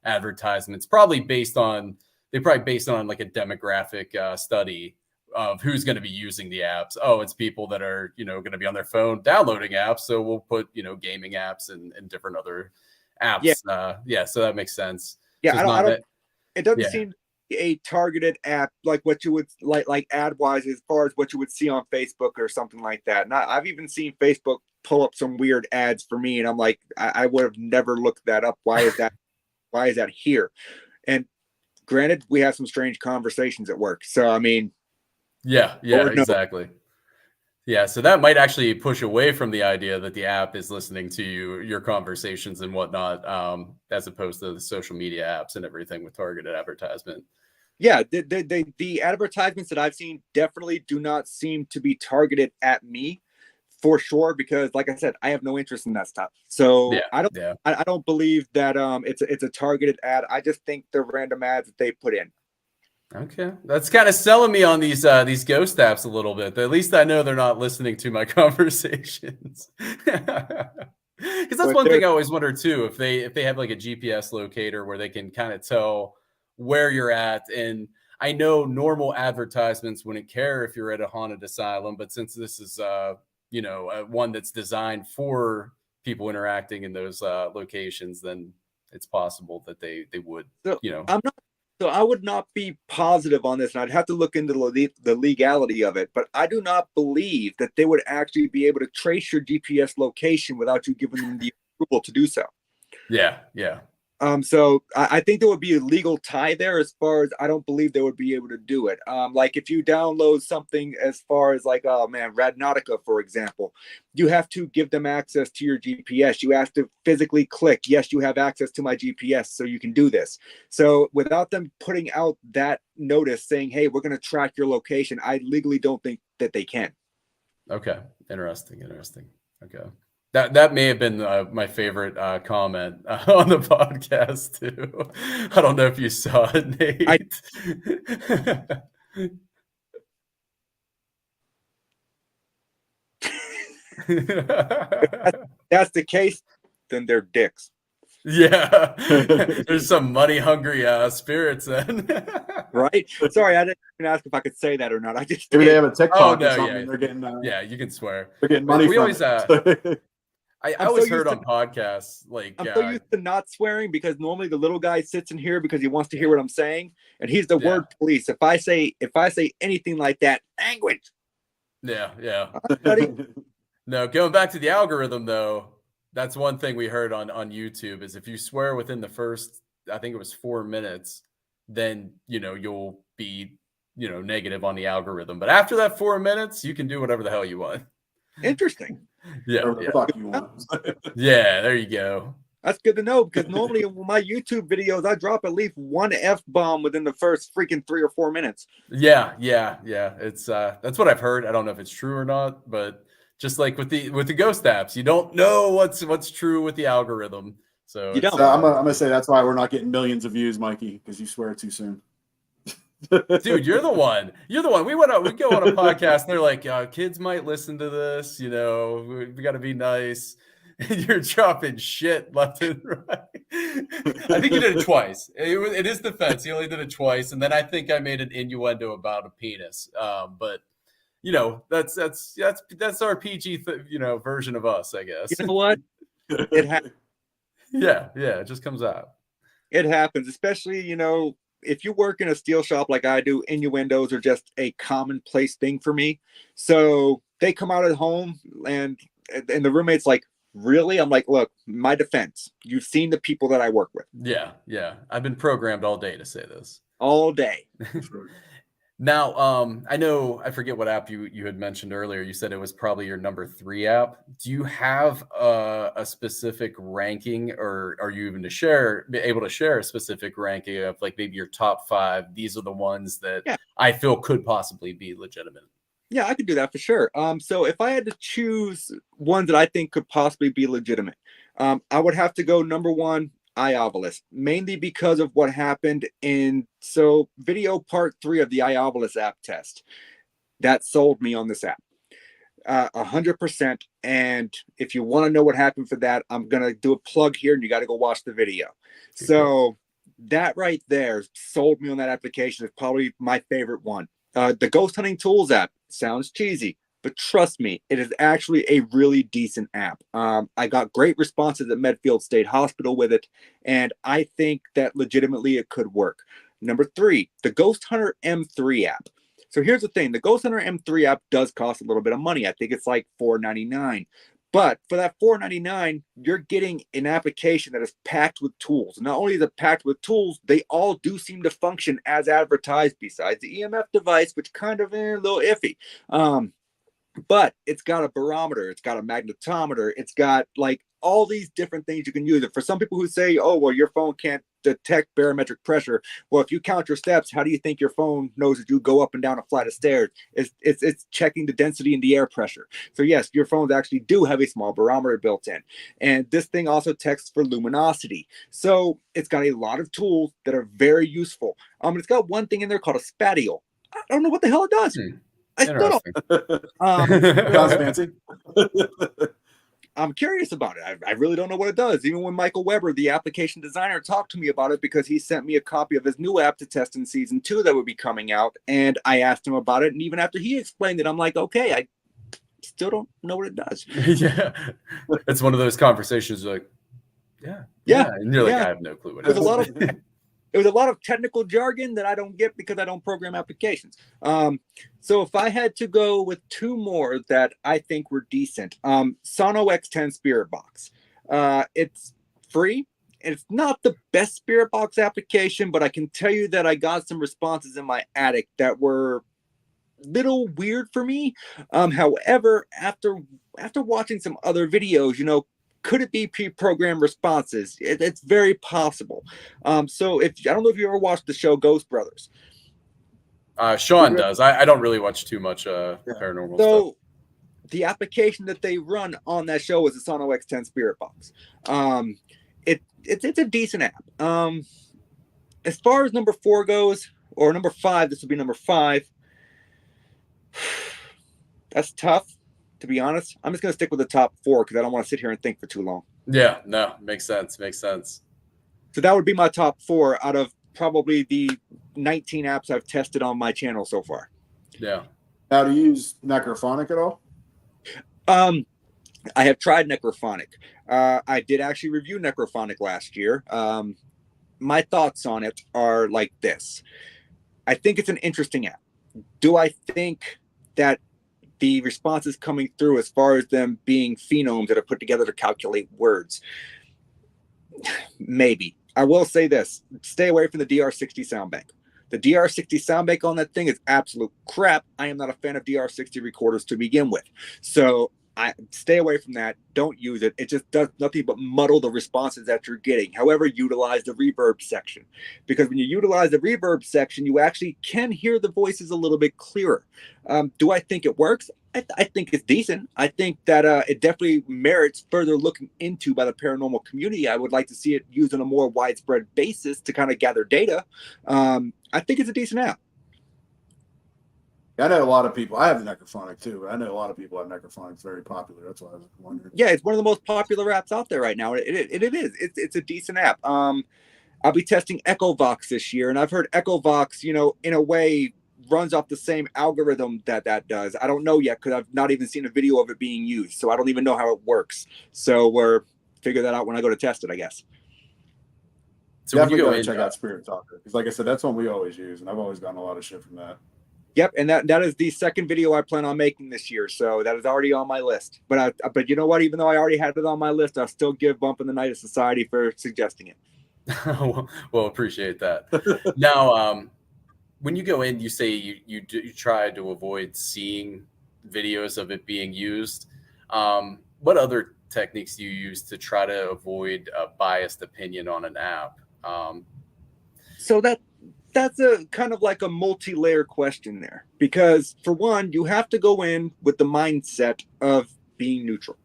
advertisements, probably based on like a demographic study of who's going to be using the apps. Oh, it's people that are, going to be on their phone downloading apps. So we'll put, gaming apps and different other apps. Yeah. So that makes sense. Yeah. So it doesn't seem a targeted app like what you would like ad wise as far as what you would see on Facebook or something like that. And I've even seen Facebook pull up some weird ads for me, and I'm like, I would have never looked that up. Why is that here? And granted, we have some strange conversations at work, so I mean, yeah, exactly. Yeah, so that might actually push away from the idea that the app is listening to your conversations and whatnot, as opposed to the social media apps and everything with targeted advertisement. Yeah, the advertisements that I've seen definitely do not seem to be targeted at me, for sure, because like I said, I have no interest in that stuff. So Yeah. I don't believe that it's a targeted ad. I just think they're random ads that they put in. Okay, that's kind of selling me on these ghost apps a little bit. At least I know they're not listening to my conversations. Because that's But one they're thing I always wonder too. If they have like a GPS locator where they can kind of tell where you're at, and I know normal advertisements wouldn't care if you're at a haunted asylum, but since this is one that's designed for people interacting in those locations, then it's possible that they would. so I'm not so I would not be positive on this, and I'd have to look into the legality of it. But I do not believe that they would actually be able to trace your GPS location without you giving them the approval to do so. Yeah. So I think there would be a legal tie there as far as I don't believe they would be able to do it. Like if you download something as far as like, oh man, Radnautica, for example, you have to give them access to your GPS. You have to physically click, yes, you have access to my GPS, so you can do this. So without them putting out that notice saying, hey, we're going to track your location, I legally don't think that they can. Okay. Interesting. Okay. That may have been my favorite comment on the podcast too. I don't know if you saw it, Nate. If that's the case, then they're dicks. Yeah. There's some money hungry spirits then. Right? Sorry, I didn't even ask if I could say that or not. I just Maybe did. they have a TikTok Oh, or no, something. yeah. They're getting Yeah, you can swear. they're getting money We from always it. I I'm always so heard used on podcasts like I'm so used to not swearing because normally the little guy sits in here because he wants to hear what I'm saying, and he's the word police. If I say anything like that, language. Yeah. Buddy. No, going back to the algorithm though, that's one thing we heard on YouTube is if you swear within the first, I think it was 4 minutes, then you'll be negative on the algorithm. But after that 4 minutes, you can do whatever the hell you want. Interesting. Yeah. Fuck you want. Yeah, there you go. That's good to know because normally in my YouTube videos, I drop at least one F-bomb within the first freaking 3 or 4 minutes. Yeah. It's that's what I've heard. I don't know if it's true or not, but just like with the ghost apps, you don't know what's true with the algorithm. So You don't. So I'm gonna say that's why we're not getting millions of views, Mikey, because you swear too soon. Dude, you're the one. We go on a podcast and they're like, kids might listen to this, we got to be nice. And you're dropping shit left and right. I think you did it twice. It is defense. You only did it twice. And then I think I made an innuendo about a penis. But that's our PG, version of us, I guess. You know what? It happens. Yeah. It just comes out. It happens, especially, if you work in a steel shop like I do, innuendos are just a commonplace thing for me. So they come out at home and the roommate's like, really? I'm like, look, my defense, you've seen the people that I work with. Yeah. I've been programmed all day to say this. All day. Now, I know, I forget what app you had mentioned earlier. You said it was probably your number 3 app. Do you have a specific ranking, or are you even able to share a specific ranking of like maybe your top 5? These are the ones that I feel could possibly be legitimate. Yeah, I could do that for sure. So if I had to choose one that I think could possibly be legitimate, I would have to go number 1, Iobolus, mainly because of what happened in video part 3 of the Iobolus app test. That sold me on this app 100%. And if you want to know what happened for that, I'm gonna do a plug here, and you got to go watch the video. So that right there sold me on that application. It's probably my favorite one. The Ghost Hunting Tools app sounds cheesy, but trust me, it is actually a really decent app. I got great responses at Medfield State Hospital with it, and I think that legitimately it could work. Number 3, the Ghost Hunter M3 app. So here's the thing. The Ghost Hunter M3 app does cost a little bit of money. I think it's like $4.99. But for that $4.99, you're getting an application that is packed with tools. Not only is it packed with tools, they all do seem to function as advertised, besides the EMF device, which kind of a little iffy. but it's got a barometer, it's got a magnetometer, it's got like all these different things you can use it for. Some people who say, oh, well, your phone can't detect barometric pressure. Well, if you count your steps, how do you think your phone knows that you go up and down a flight of stairs? It's checking the density and the air pressure. So yes, your phones actually do have a small barometer built in. And this thing also texts for luminosity. So it's got a lot of tools that are very useful. It's got one thing in there called a spatial. I don't know what the hell it does. I still don't. Sounds fancy. I'm curious about it. I really don't know what it does. Even when Michael Weber, the application designer, talked to me about it, because he sent me a copy of his new app to test in season 2 that would be coming out. And I asked him about it. And even after he explained it, I'm like, okay, I still don't know what it does. Yeah. It's one of those conversations like, yeah. And you're like, I have no clue what it is. It was a lot of technical jargon that I don't get because I don't program applications. So if I had to go with 2 more that I think were decent, Sono X10 Spirit Box. It's free. It's not the best Spirit Box application, but I can tell you that I got some responses in my attic that were little weird for me. However, after watching some other videos, could it be pre-programmed responses? It's very possible. So I don't know if you ever watched the show Ghost Brothers. Sean does. I don't really watch too much paranormal stuff. The application that they run on that show is the Sono X10 Spirit Box. It's a decent app. As far as number 4 goes, or number 5, this would be number 5. That's tough. To be honest, I'm just going to stick with the top 4 because I don't want to sit here and think for too long. Yeah, no, makes sense. So that would be my top 4 out of probably the 19 apps I've tested on my channel so far. Yeah. Now, do you use Necrophonic at all? I have tried Necrophonic. I did actually review Necrophonic last year. My thoughts on it are like this. I think it's an interesting app. Do I think that the responses coming through, as far as them being phonemes that are put together to calculate words? Maybe. I will say this: stay away from the DR60 sound bank. The DR60 sound bank on that thing is absolute crap. I am not a fan of DR60 recorders to begin with. So I stay away from that. Don't use it. It just does nothing but muddle the responses that you're getting. However, utilize the reverb section, because when you utilize the reverb section, you actually can hear the voices a little bit clearer. Do I think it works? I think it's decent. I think that it definitely merits further looking into by the paranormal community. I would like to see it used on a more widespread basis to kind of gather data. I think it's a decent app. I know a lot of people. I have the Necrophonic too. I know a lot of people have Necrophonic. It's very popular. That's why I was wondering. Yeah, it's one of the most popular apps out there right now. It is. It's a decent app. I'll be testing EchoVox this year, and I've heard EchoVox, in a way, runs off the same algorithm that does. I don't know yet because I've not even seen a video of it being used, so I don't even know how it works. So we're figure that out when I go to test it, I guess. So definitely gotta check out Spirit Talker, because, like I said, that's one we always use, and I've always gotten a lot of shit from that. Yep, and that is the second video I plan on making this year, so that is already on my list. But you know what? Even though I already had it on my list, I'll still give Bump in the Night of Society for suggesting it. Well, appreciate that. Now, when you go in, you say you try to avoid seeing videos of it being used. What other techniques do you use to try to avoid a biased opinion on an app? So that's a kind of like a multi-layer question there, because for one, you have to go in with the mindset of being neutral.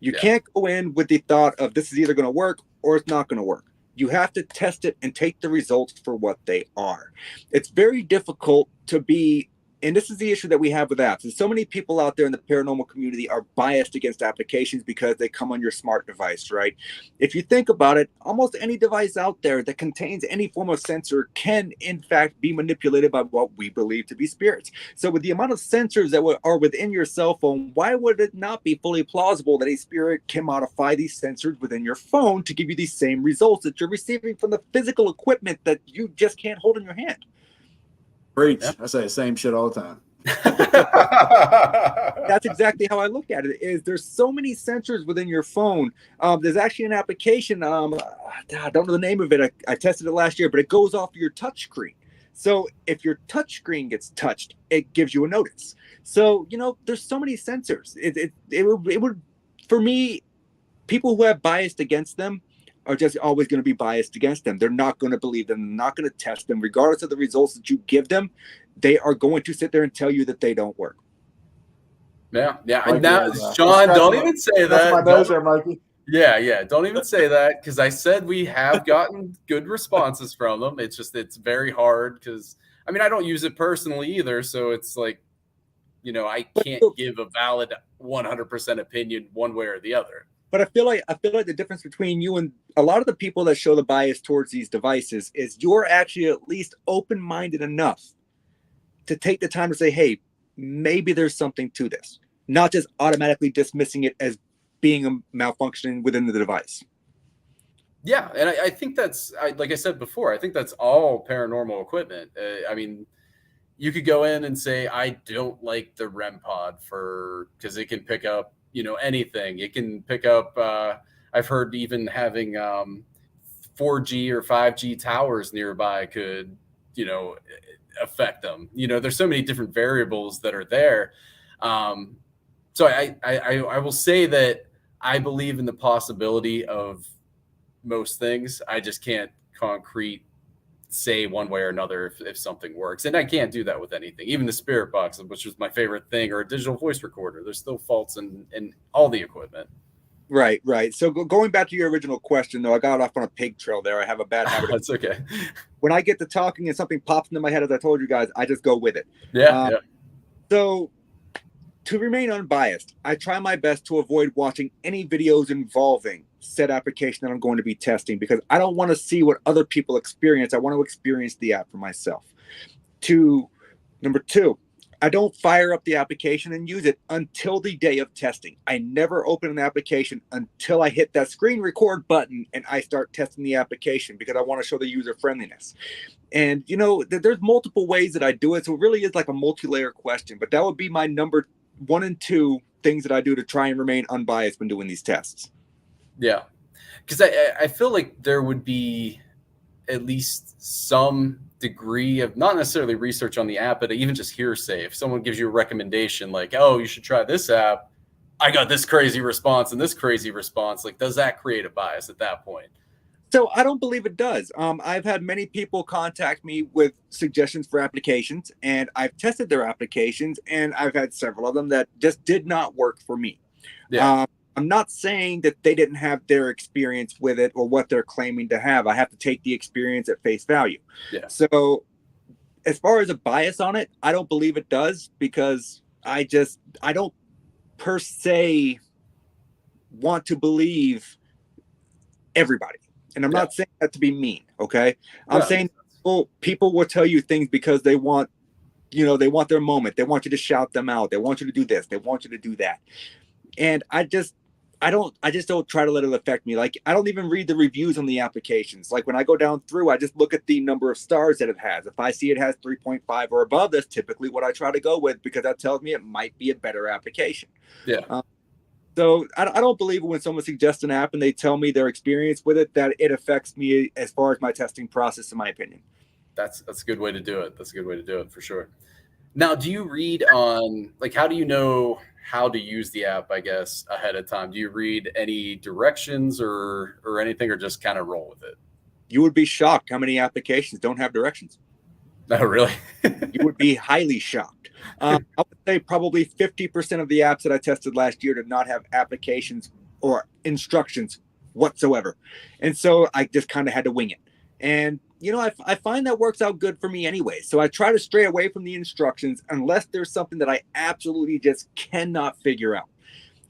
You can't go in with the thought of this is either going to work or it's not going to work. You have to test it and take the results for what they are. It's very difficult to be, and this is the issue that we have with apps. And so many people out there in the paranormal community are biased against applications because they come on your smart device, right? If you think about it, almost any device out there that contains any form of sensor can, in fact, be manipulated by what we believe to be spirits. So with the amount of sensors that are within your cell phone, why would it not be fully plausible that a spirit can modify these sensors within your phone to give you these same results that you're receiving from the physical equipment that you just can't hold in your hand? Preach. I say the same shit all the time. That's exactly how I look at it. Is there's so many sensors within your phone. There's actually an application. I don't know the name of it. I tested it last year, but it goes off your touch screen. So if your touch screen gets touched, it gives you a notice. So, there's so many sensors. It would, for me, people who have biased against them are just always going to be biased against them. They're not going to believe them. They're not going to test them. Regardless of the results that you give them, they are going to sit there and tell you that they don't work. Yeah. Mikey, And now, yeah. Sean, don't even say That's my that. nose there, Mikey. Yeah. Don't even say that, because I said we have gotten good responses from them. It's very hard because, I mean, I don't use it personally either. So it's like, I can't give a valid 100% opinion one way or the other. But I feel like the difference between you and a lot of the people that show the bias towards these devices is you're actually at least open-minded enough to take the time to say, hey, maybe there's something to this, not just automatically dismissing it as being a malfunction within the device. Yeah, and I think that's, like I said before, I think that's all paranormal equipment. I mean, you could go in and say, I don't like the REM pod because it can pick up, anything. It can pick up, I've heard even having 4G or 5G towers nearby could, affect them. There's so many different variables that are there. So I will say that I believe in the possibility of most things. I just can't concrete say one way or another if something works. And I can't do that with anything. Even the Spirit Box, which was my favorite thing, or a digital voice recorder. There's still faults in all the equipment. Right. So going back to your original question, though, I got off on a pig trail there. I have a bad habit. That's okay. When I get to talking and something pops into my head, as I told you guys, I just go with it. Yeah. So to remain unbiased, I try my best to avoid watching any videos involving said application that I'm going to be testing, because I don't want to see what other people experience. I want to experience the app for myself. Number two, I don't fire up the application and use it until the day of testing. I never open an application until I hit that screen record button and I start testing the application, because I want to show the user friendliness. And, there's multiple ways that I do it. So it really is like a multi-layer question, but that would be my number 1 and 2 things that I do to try and remain unbiased when doing these tests. Yeah, because I feel like there would be at least some degree of not necessarily research on the app, but even just hearsay. If someone gives you a recommendation like, oh, you should try this app, I got this crazy response and this crazy response. Like, does that create a bias at that point? So I don't believe it does. I've had many people contact me with suggestions for applications, and I've tested their applications, and I've had several of them that just did not work for me. Yeah. I'm not saying that they didn't have their experience with it or what they're claiming to have. I have to take the experience at face value. Yeah. So as far as a bias on it, I don't believe it does, because I don't per se want to believe everybody. And I'm not saying that to be mean. Okay. I'm saying people will tell you things because they want, they want their moment. They want you to shout them out. They want you to do this. They want you to do that. And I just don't try to let it affect me. Like, I don't even read the reviews on the applications. Like, when I go down through, I just look at the number of stars that it has. If I see it has 3.5 or above, that's typically what I try to go with, because that tells me it might be a better application. Yeah. So I don't believe it when someone suggests an app and they tell me their experience with it, that it affects me as far as my testing process, in my opinion. That's a good way to do it. That's a good way to do it for sure. Now, do you read on, like, how do you know how to use the app, I guess, ahead of time? Do you read any directions or anything, or just kind of roll with it? You would be shocked how many applications don't have directions. Oh, really? You would be highly shocked. I would say probably 50% of the apps that I tested last year did not have applications or instructions whatsoever. And so I just kind of had to wing it. And, I find that works out good for me anyway. So I try to stray away from the instructions unless there's something that I absolutely just cannot figure out.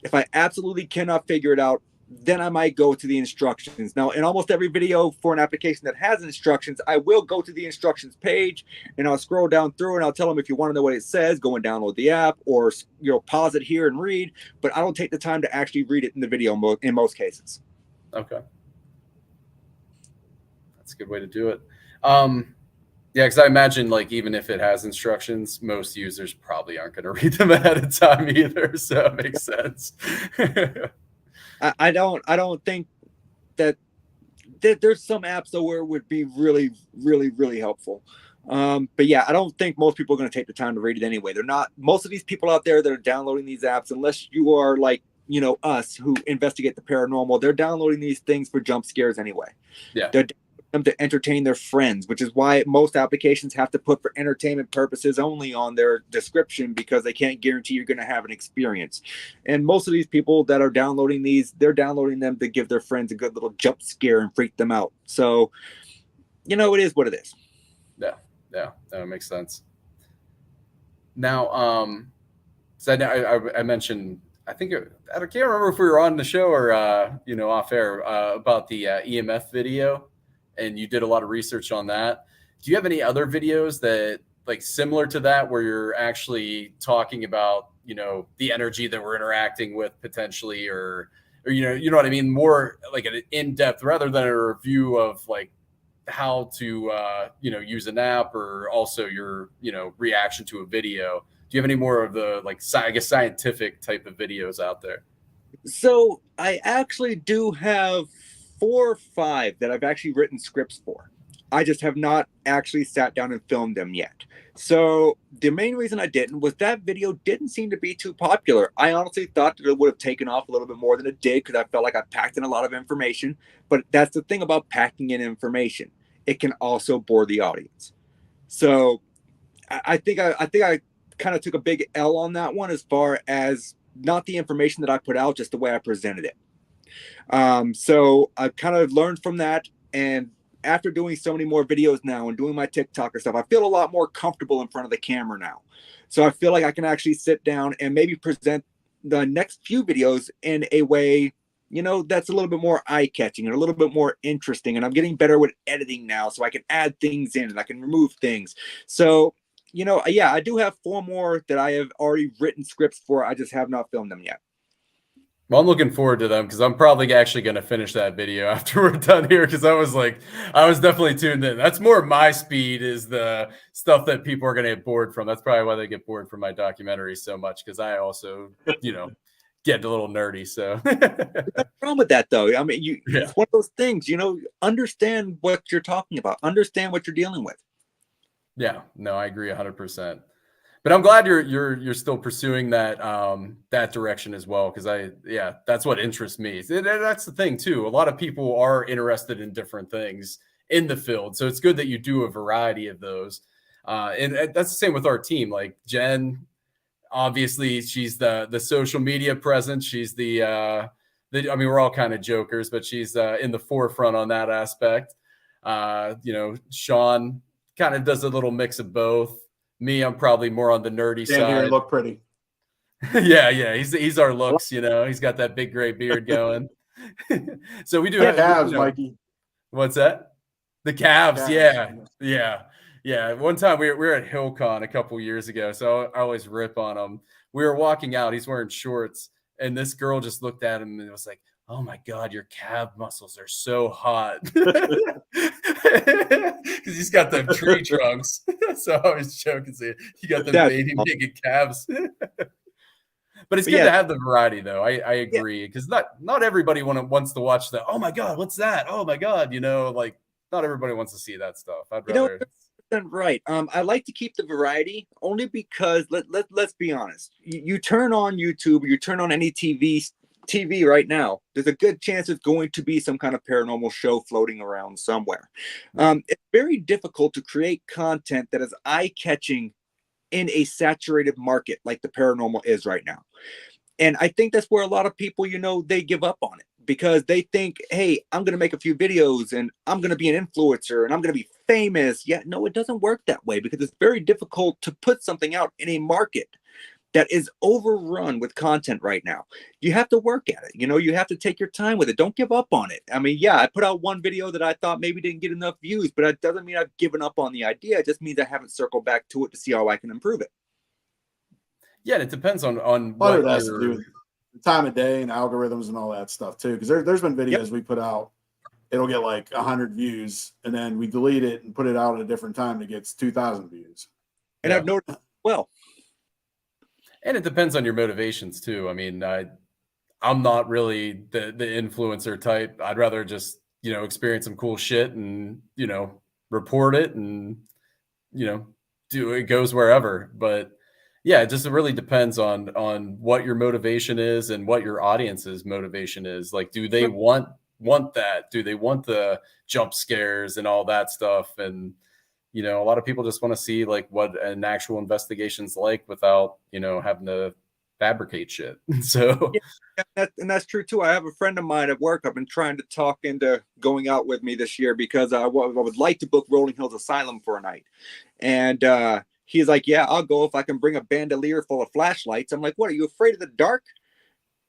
If I absolutely cannot figure it out, then I might go to the instructions. Now, in almost every video for an application that has instructions, I will go to the instructions page and I'll scroll down through and I'll tell them, if you want to know what it says, go and download the app, or pause it here and read. But I don't take the time to actually read it in the video in most cases. Okay. That's a good way to do it. Yeah, because I imagine, like, even if it has instructions, most users probably aren't going to read them ahead of time either. So it makes sense. I don't think that there's some apps though where it would be really, really, really helpful. But yeah, I don't think most people are going to take the time to read it anyway. They're not. Most of these people out there that are downloading these apps, unless you are like, you know, us who investigate the paranormal, they're downloading these things for jump scares anyway. Yeah. They're them to entertain their friends, which is why most applications have to put for entertainment purposes only on their description, because they can't guarantee you're going to have an experience. And most of these people that are downloading these, they're downloading them to give their friends a good little jump scare and freak them out. So, you know, it is what it is. Yeah, that makes sense. Now, so I mentioned, I think I can't remember if we were on the show or you know, off air about the EMF video, and you did a lot of research on that. Do you have any other videos that like similar to that where you're actually talking about, you know, the energy that we're interacting with potentially, or you know what I mean, more like an in-depth rather than a review of like how to you know, use an app, or also your, you know, reaction to a video? Do you have any more of the like I guess scientific type of videos out there? So I actually do have 4 or 5 that I've actually written scripts for. I just have not actually sat down and filmed them yet. So the main reason I didn't was that video didn't seem to be too popular. I honestly thought that it would have taken off a little bit more than it did, because I felt like I packed in a lot of information. But that's the thing about packing in information. It can also bore the audience. So I think I kind of took a big L on that one, as far as not the information that I put out, just the way I presented it. So I kind of learned from that. And after doing so many more videos now and doing my TikTok and stuff, I feel a lot more comfortable in front of the camera now. So I feel like I can actually sit down and maybe present the next few videos in a way, you know, that's a little bit more eye-catching and a little bit more interesting. And I'm getting better with editing now, so I can add things in and I can remove things. So, you know, yeah, I do have 4 more that I have already written scripts for. I just have not filmed them yet. Well, I'm looking forward to them, because I'm probably actually going to finish that video after we're done here, because I was definitely tuned in. That's more my speed, is the stuff that people are going to get bored from. That's probably why they get bored from my documentary so much, because I also, you know, get a little nerdy. So What's wrong with that, though? I mean, yeah. it's one of those things, you know, understand what you're talking about, understand what you're dealing with. Yeah, no, I agree 100%. But I'm glad you're still pursuing that that direction as well, because that's what interests me. That's the thing too. A lot of people are interested in different things in the field, so it's good that you do a variety of those. And that's the same with our team. Like Jen, obviously, she's the social media presence. She's I mean, we're all kind of jokers, but she's in the forefront on that aspect. You know, Sean kind of does a little mix of both. Me, I'm probably more on the nerdy Stand here and side. look pretty. Yeah. He's our looks, you know. He's got that big gray beard going. So we do have Calves, you know, Mikey. what's that? The calves. Calves. Yeah. One time we were at Hillcon a couple years ago, so I always rip on him. We were walking out. He's wearing shorts, and this girl just looked at him and was like, "Oh my God, your calf muscles are so hot." Because he's got them tree trunks. So I was joking, saying, "You got them baby naked calves." But it's good to have the variety, though. I agree, because not everybody wants to watch the, "Oh my God, what's that? Oh my God," you know, like not everybody wants to see that stuff. I'd rather. Right. I like to keep the variety, only because let's be honest. You turn on YouTube, you turn on any TV right now, there's a good chance it's going to be some kind of paranormal show floating around somewhere. It's very difficult to create content that is eye-catching in a saturated market like the paranormal is right now. And I think that's where a lot of people, you know, they give up on it, because they think, hey, I'm going to make a few videos and I'm going to be an influencer and I'm going to be famous. Yeah, no, it doesn't work that way, because it's very difficult to put something out in a market that is overrun with content right now. You have to work at it. You know, you have to take your time with it. Don't give up on it. I mean, yeah, I put out one video that I thought maybe didn't get enough views, but that doesn't mean I've given up on the idea. It just means I haven't circled back to it to see how I can improve it. Yeah, and it depends on what it has to do with the time of day and algorithms and all that stuff too. Because there's been videos we put out, it'll get like 100 views, and then we delete it and put it out at a different time and it gets 2,000 views. And I've noticed well. And it depends on your motivations too. I mean, I'm not really the influencer type. I'd rather just, you know, experience some cool shit and, you know, report it and do it goes wherever. But yeah, it just really depends on what your motivation is and what your audience's motivation is. Like, do they want that? Do they want the jump scares and all that stuff? And a lot of people just want to see like what an actual investigation's like without having to fabricate shit. So that's true too. I have a friend of mine at work I've been trying to talk into going out with me this year because I would like to book Rolling Hills Asylum for a night. And he's like, yeah, I'll go if I can bring a bandolier full of flashlights. I'm like, what, are you afraid of the dark?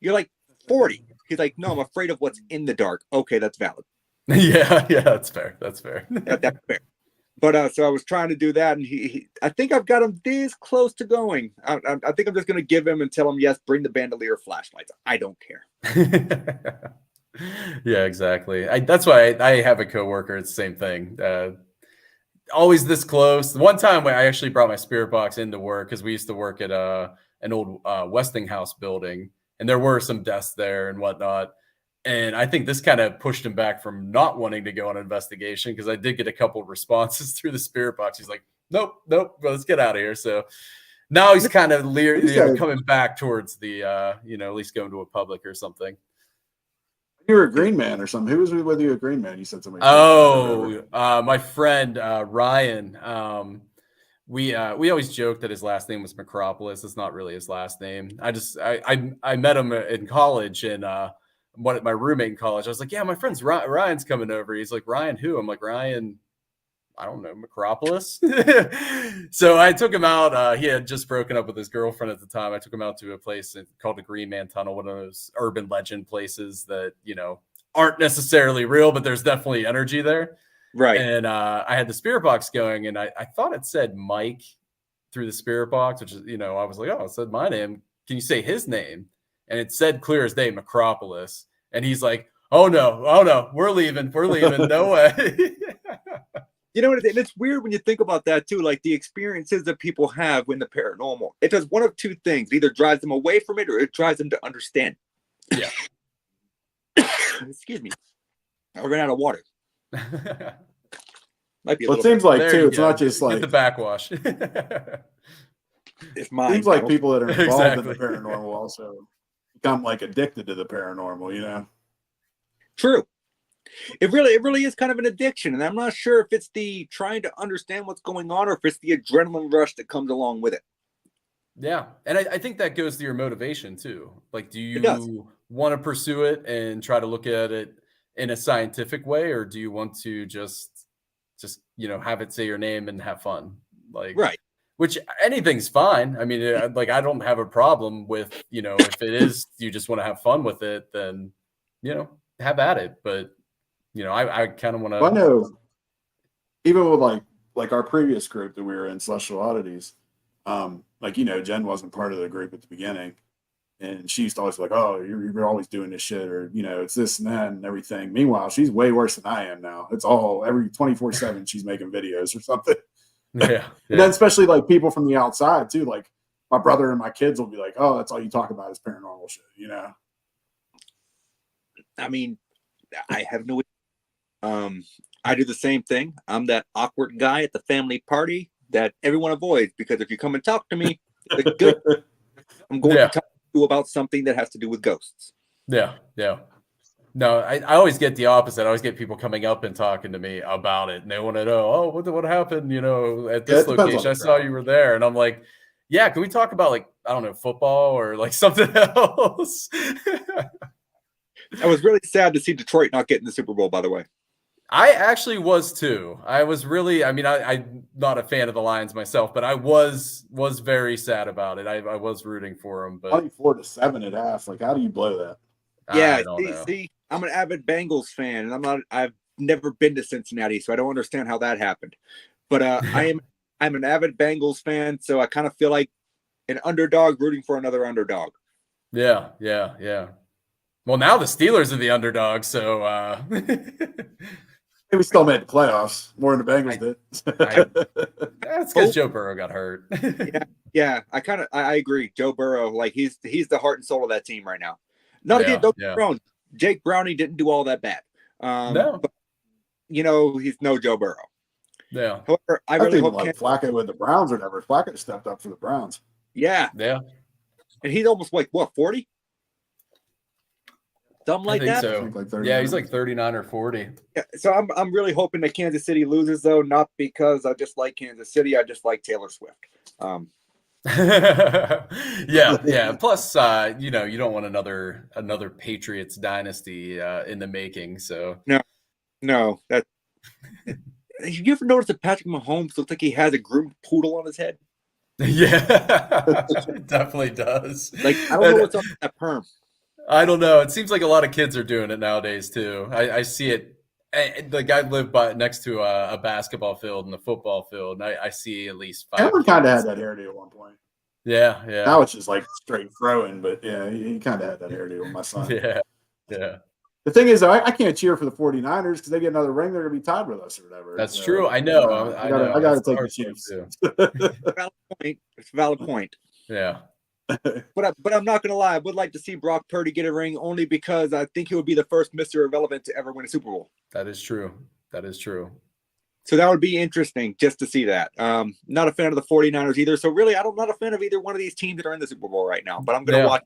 You're like 40. He's like, no, I'm afraid of what's in the dark. Okay, that's valid. Yeah, that's fair. That's fair. That's fair. But so I was trying to do that, and he I think I've got him this close to going. I think I'm just going to give him and tell him, yes, bring the bandolier flashlights. I don't care. Yeah, exactly. That's why I have a coworker. It's the same thing. Always this close. One time I actually brought my spirit box into work because we used to work at an old Westinghouse building, and there were some deaths there and whatnot. And I think this kind of pushed him back from not wanting to go on an investigation because I did get a couple of responses through the spirit box. He's like, nope, well, let's get out of here. So now he's kind of coming back towards the, at least going to a public or something. You were a Green Man or something. Who was with you at Green Man? You said somebody. Oh, my friend Ryan. We always joked that his last name was Macropolis. It's not really his last name. I met him in college and my roommate in college. I was like, yeah, my friend's Ryan's coming over. He's like, Ryan who? I'm like, Ryan, I don't know, Macropolis. So I took him out. He had just broken up with his girlfriend at the time. I took him out to a place called the Green Man Tunnel, one of those urban legend places that, aren't necessarily real, but there's definitely energy there. Right. And I had the spirit box going, and I thought it said Mike through the spirit box, which is, I was like, oh, it said my name. Can you say his name? And it said clear as day, Macropolis. And he's like, oh no, we're leaving. No way. And it's weird when you think about that too, like the experiences that people have when the paranormal. It does one of two things. It either drives them away from it or it drives them to understand. Yeah. Excuse me. I ran out of water. Might be it seems like too, it's not just like get the backwash. It's mine. Seems like people that are involved in the paranormal also become like addicted to the paranormal, True. It really is kind of an addiction, and I'm not sure if it's the trying to understand what's going on or if it's the adrenaline rush that comes along with it. Yeah, and I think that goes to your motivation too. Like, do you want to pursue it and try to look at it in a scientific way, or do you want to just have it say your name and have fun? Like, right. Which anything's fine. I mean, like, I don't have a problem with, if it is, you just want to have fun with it, then, have at it. But, I kind of want to. I know, even with like our previous group that we were in, Celestial Oddities, Jen wasn't part of the group at the beginning. And she used to always be like, oh, you're always doing this shit, or, it's this and that and everything. Meanwhile, she's way worse than I am now. It's all every 24/7 she's making videos or something. Yeah. And then especially like people from the outside too, like my brother and my kids will be like, oh, that's all you talk about is paranormal shit, I mean, I have no I do the same thing. I'm that awkward guy at the family party that everyone avoids because if you come and talk to me, it's good. I'm going to talk to you about something that has to do with ghosts. Yeah. No, I always get the opposite. I always get people coming up and talking to me about it, and they want to know, oh, what happened, at this location? I saw you were there, and I'm like, yeah, can we talk about like, I don't know, football or like something else? I was really sad to see Detroit not getting the Super Bowl, by the way. I actually was too. I was really, I'm not a fan of the Lions myself, but I was very sad about it. I was rooting for them, but 24-7 at half. Like, how do you blow that? Yeah, see, I'm an avid Bengals fan, and I've never been to Cincinnati, so I don't understand how that happened. But I'm an avid Bengals fan, so I kind of feel like an underdog rooting for another underdog. Yeah. Well, now the Steelers are the underdog, so we still made the playoffs more than the Bengals did. That's because Joe Burrow got hurt. Yeah. I agree. Joe Burrow, like he's the heart and soul of that team right now. Not again, don't get wrong. Jake Browning didn't do all that bad. No. But, he's no Joe Burrow. Yeah. However, I I really think hope like Flacco with the Browns or whatever. Flacco stepped up for the Browns. Yeah. And he's almost like, what, 40? Something I like think that. so. I think like 39. Yeah, he's like 39 or 40. Yeah, so I'm really hoping that Kansas City loses, though, not because I just like Kansas City. I just like Taylor Swift. Yeah. Plus, you don't want another Patriots dynasty in the making. So No, that. You ever notice that Patrick Mahomes looks like he has a groomed poodle on his head? yeah, it definitely does. Like, I don't know what's up with that perm. I don't know. It seems like a lot of kids are doing it nowadays too. I see it. The guy lived next to a basketball field and a football field, and I see at least 5. Cameron kind of had that hairdo at one point. Yeah. Now it's just like straight throwing, but yeah, he kind of had that hairdo with my son. Yeah. The thing is, though, I can't cheer for the 49ers because they get another ring, they're going to be tied with us or whatever. That's So, true. I know. I got to take the Chiefs. Valid point. It's a valid point. Yeah. But I'm not going to lie. I would like to see Brock Purdy get a ring only because I think he would be the first Mr. Irrelevant to ever win a Super Bowl. That is true. So that would be interesting just to see that. Not a fan of the 49ers either. So really, I'm not a fan of either one of these teams that are in the Super Bowl right now. But I'm going to watch.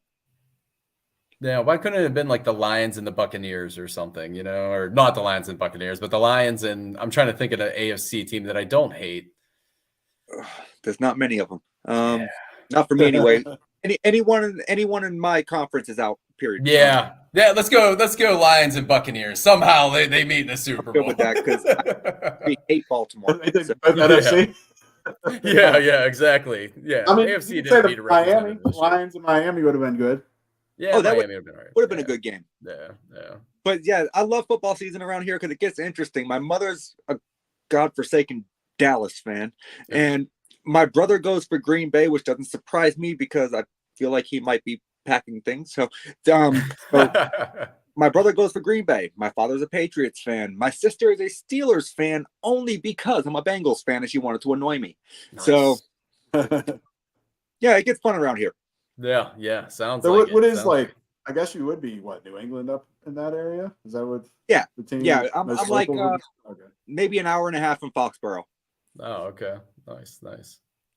Yeah, why couldn't it have been like the Lions and the Buccaneers or something, or not the Lions and Buccaneers, but the Lions and I'm trying to think of an AFC team that I don't hate. There's not many of them. Not for me anyway. Anyone in my conference is out. Period. Yeah. Let's go Lions and Buccaneers. Somehow they meet in the Super Bowl. With that because I hate Baltimore. Yeah, exactly. Yeah, I mean, AFC didn't beat Miami. Lions and Miami would have been good. Yeah, that Miami would have been a good game. Yeah. But yeah, I love football season around here because it gets interesting. My mother's a godforsaken Dallas fan, and my brother goes for Green Bay, which doesn't surprise me because I feel like he might be packing things. So my brother goes for Green Bay. My father's a Patriots fan. My sister is a Steelers fan only because I'm a Bengals fan and she wanted to annoy me. Nice. So yeah, it gets fun around here. Yeah. Sounds so like what is like, I guess you would be New England up in that area? Is that what? Yeah. The team I'm like maybe an hour and a half from Foxborough. Oh, okay. Nice.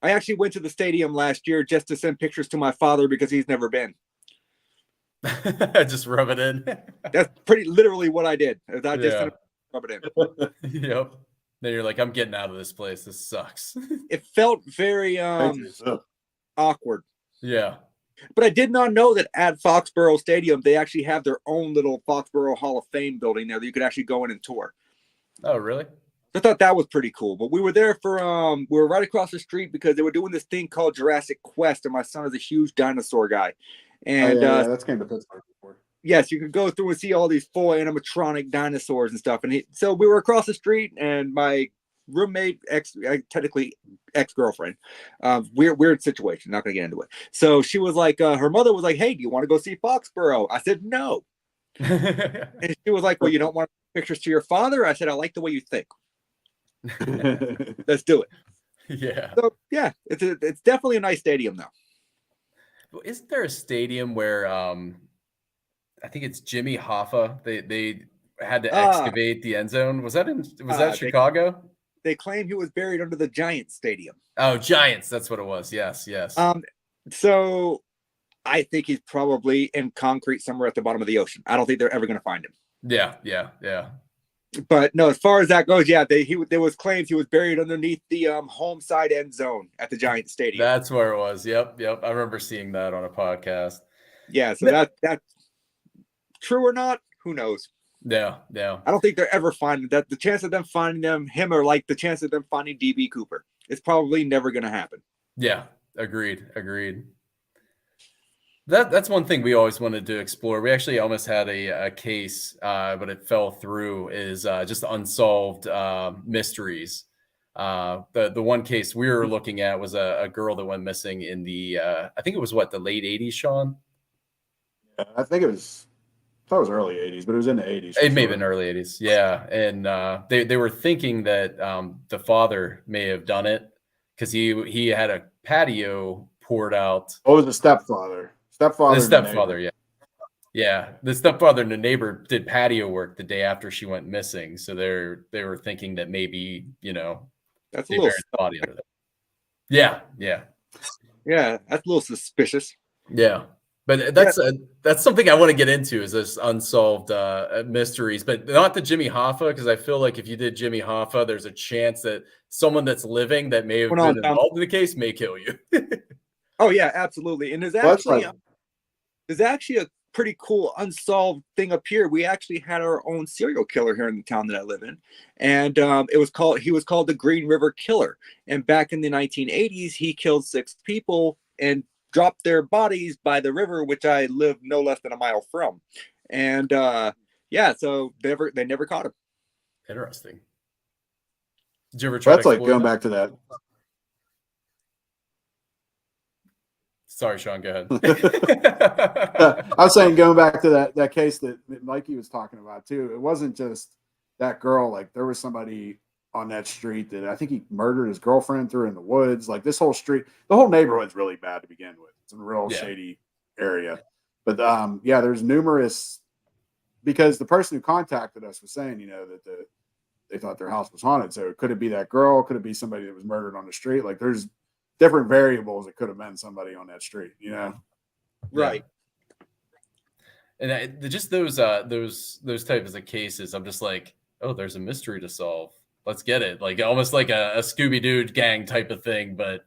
I actually went to the stadium last year just to send pictures to my father because he's never been. Just rub it in. That's pretty literally what I did. I just rub it in. Yep. Then you're like, I'm getting out of this place. This sucks. It felt very awkward. Yeah. But I did not know that at Foxborough Stadium, they actually have their own little Foxborough Hall of Fame building there that you could actually go in and tour. Oh, really? I thought that was pretty cool. But we were there for we were right across the street because they were doing this thing called Jurassic Quest, and my son is a huge dinosaur guy. And that's came to Pittsburgh before. Yes, you could go through and see all these full animatronic dinosaurs and stuff. And so we were across the street, and my roommate, technically ex-girlfriend, weird situation, not gonna get into it. So she was like, her mother was like, hey, do you want to go see Foxborough? I said no. And she was like, well, you don't want pictures to your father? I said, I like the way you think. Let's do it. Yeah. So yeah, it's definitely a nice stadium though. Isn't there a stadium where I think it's Jimmy Hoffa, they had to excavate the end zone? Was that Chicago? They claim he was buried under the Giants stadium. Oh, Giants, that's what it was. Yes. So I think he's probably in concrete somewhere at the bottom of the ocean. I don't think they're ever going to find him. Yeah. But no, as far as that goes, yeah, there was claims he was buried underneath the home side end zone at the Giants stadium. That's where it was. Yep. I remember seeing that on a podcast. Yeah, so that's true or not, who knows? Yeah. I don't think they're ever finding that. The chance of them finding him or like the chance of them finding DB Cooper. It's probably never going to happen. Yeah, agreed. That's one thing we always wanted to explore. We actually almost had a case, but it fell through, is just unsolved mysteries. The one case we were looking at was a girl that went missing in the, I think it was the late 80s, Sean? Yeah, I thought it was early 80s, but it was in the 80s. It may have been early 80s. Yeah. And they were thinking that the father may have done it because he had a patio poured out. Oh, it was the stepfather. The stepfather, yeah. The stepfather and the neighbor did patio work the day after she went missing. So they were thinking that maybe, That's a They little, buried the body under there. Yeah, yeah, yeah, that's a little suspicious. yeah. But that's something I want to get into is this unsolved mysteries, but not the Jimmy Hoffa, because I feel like if you did Jimmy Hoffa, there's a chance that someone that's living that may have Went on been down. involved in the case may kill you. Oh yeah, absolutely. And there's actually a pretty cool unsolved thing up here. We actually had our own serial killer here in the town that I live in, and he was called the Green River Killer. And back in the 1980s, he killed 6 people and dropped their bodies by the river, which I live no less than a mile from. And yeah, so they never caught him. Interesting. Did you ever try That's to like going that? back to that. Sorry, Sean, go ahead. I was saying, going back to that case that Mikey was talking about too, it wasn't just that girl. Like, there was somebody on that street that I think he murdered his girlfriend, threw her in the woods. Like, this whole street, the whole neighborhood's really bad to begin with. It's a real shady area. But yeah, there's numerous, because the person who contacted us was saying, that they thought their house was haunted. So could it be that girl? Could it be somebody that was murdered on the street? Like, there's different variables that could have been somebody on that street, Right. And just those types of cases, I'm just like, oh, there's a mystery to solve. Let's get it. Like, almost like a Scooby-Doo gang type of thing. But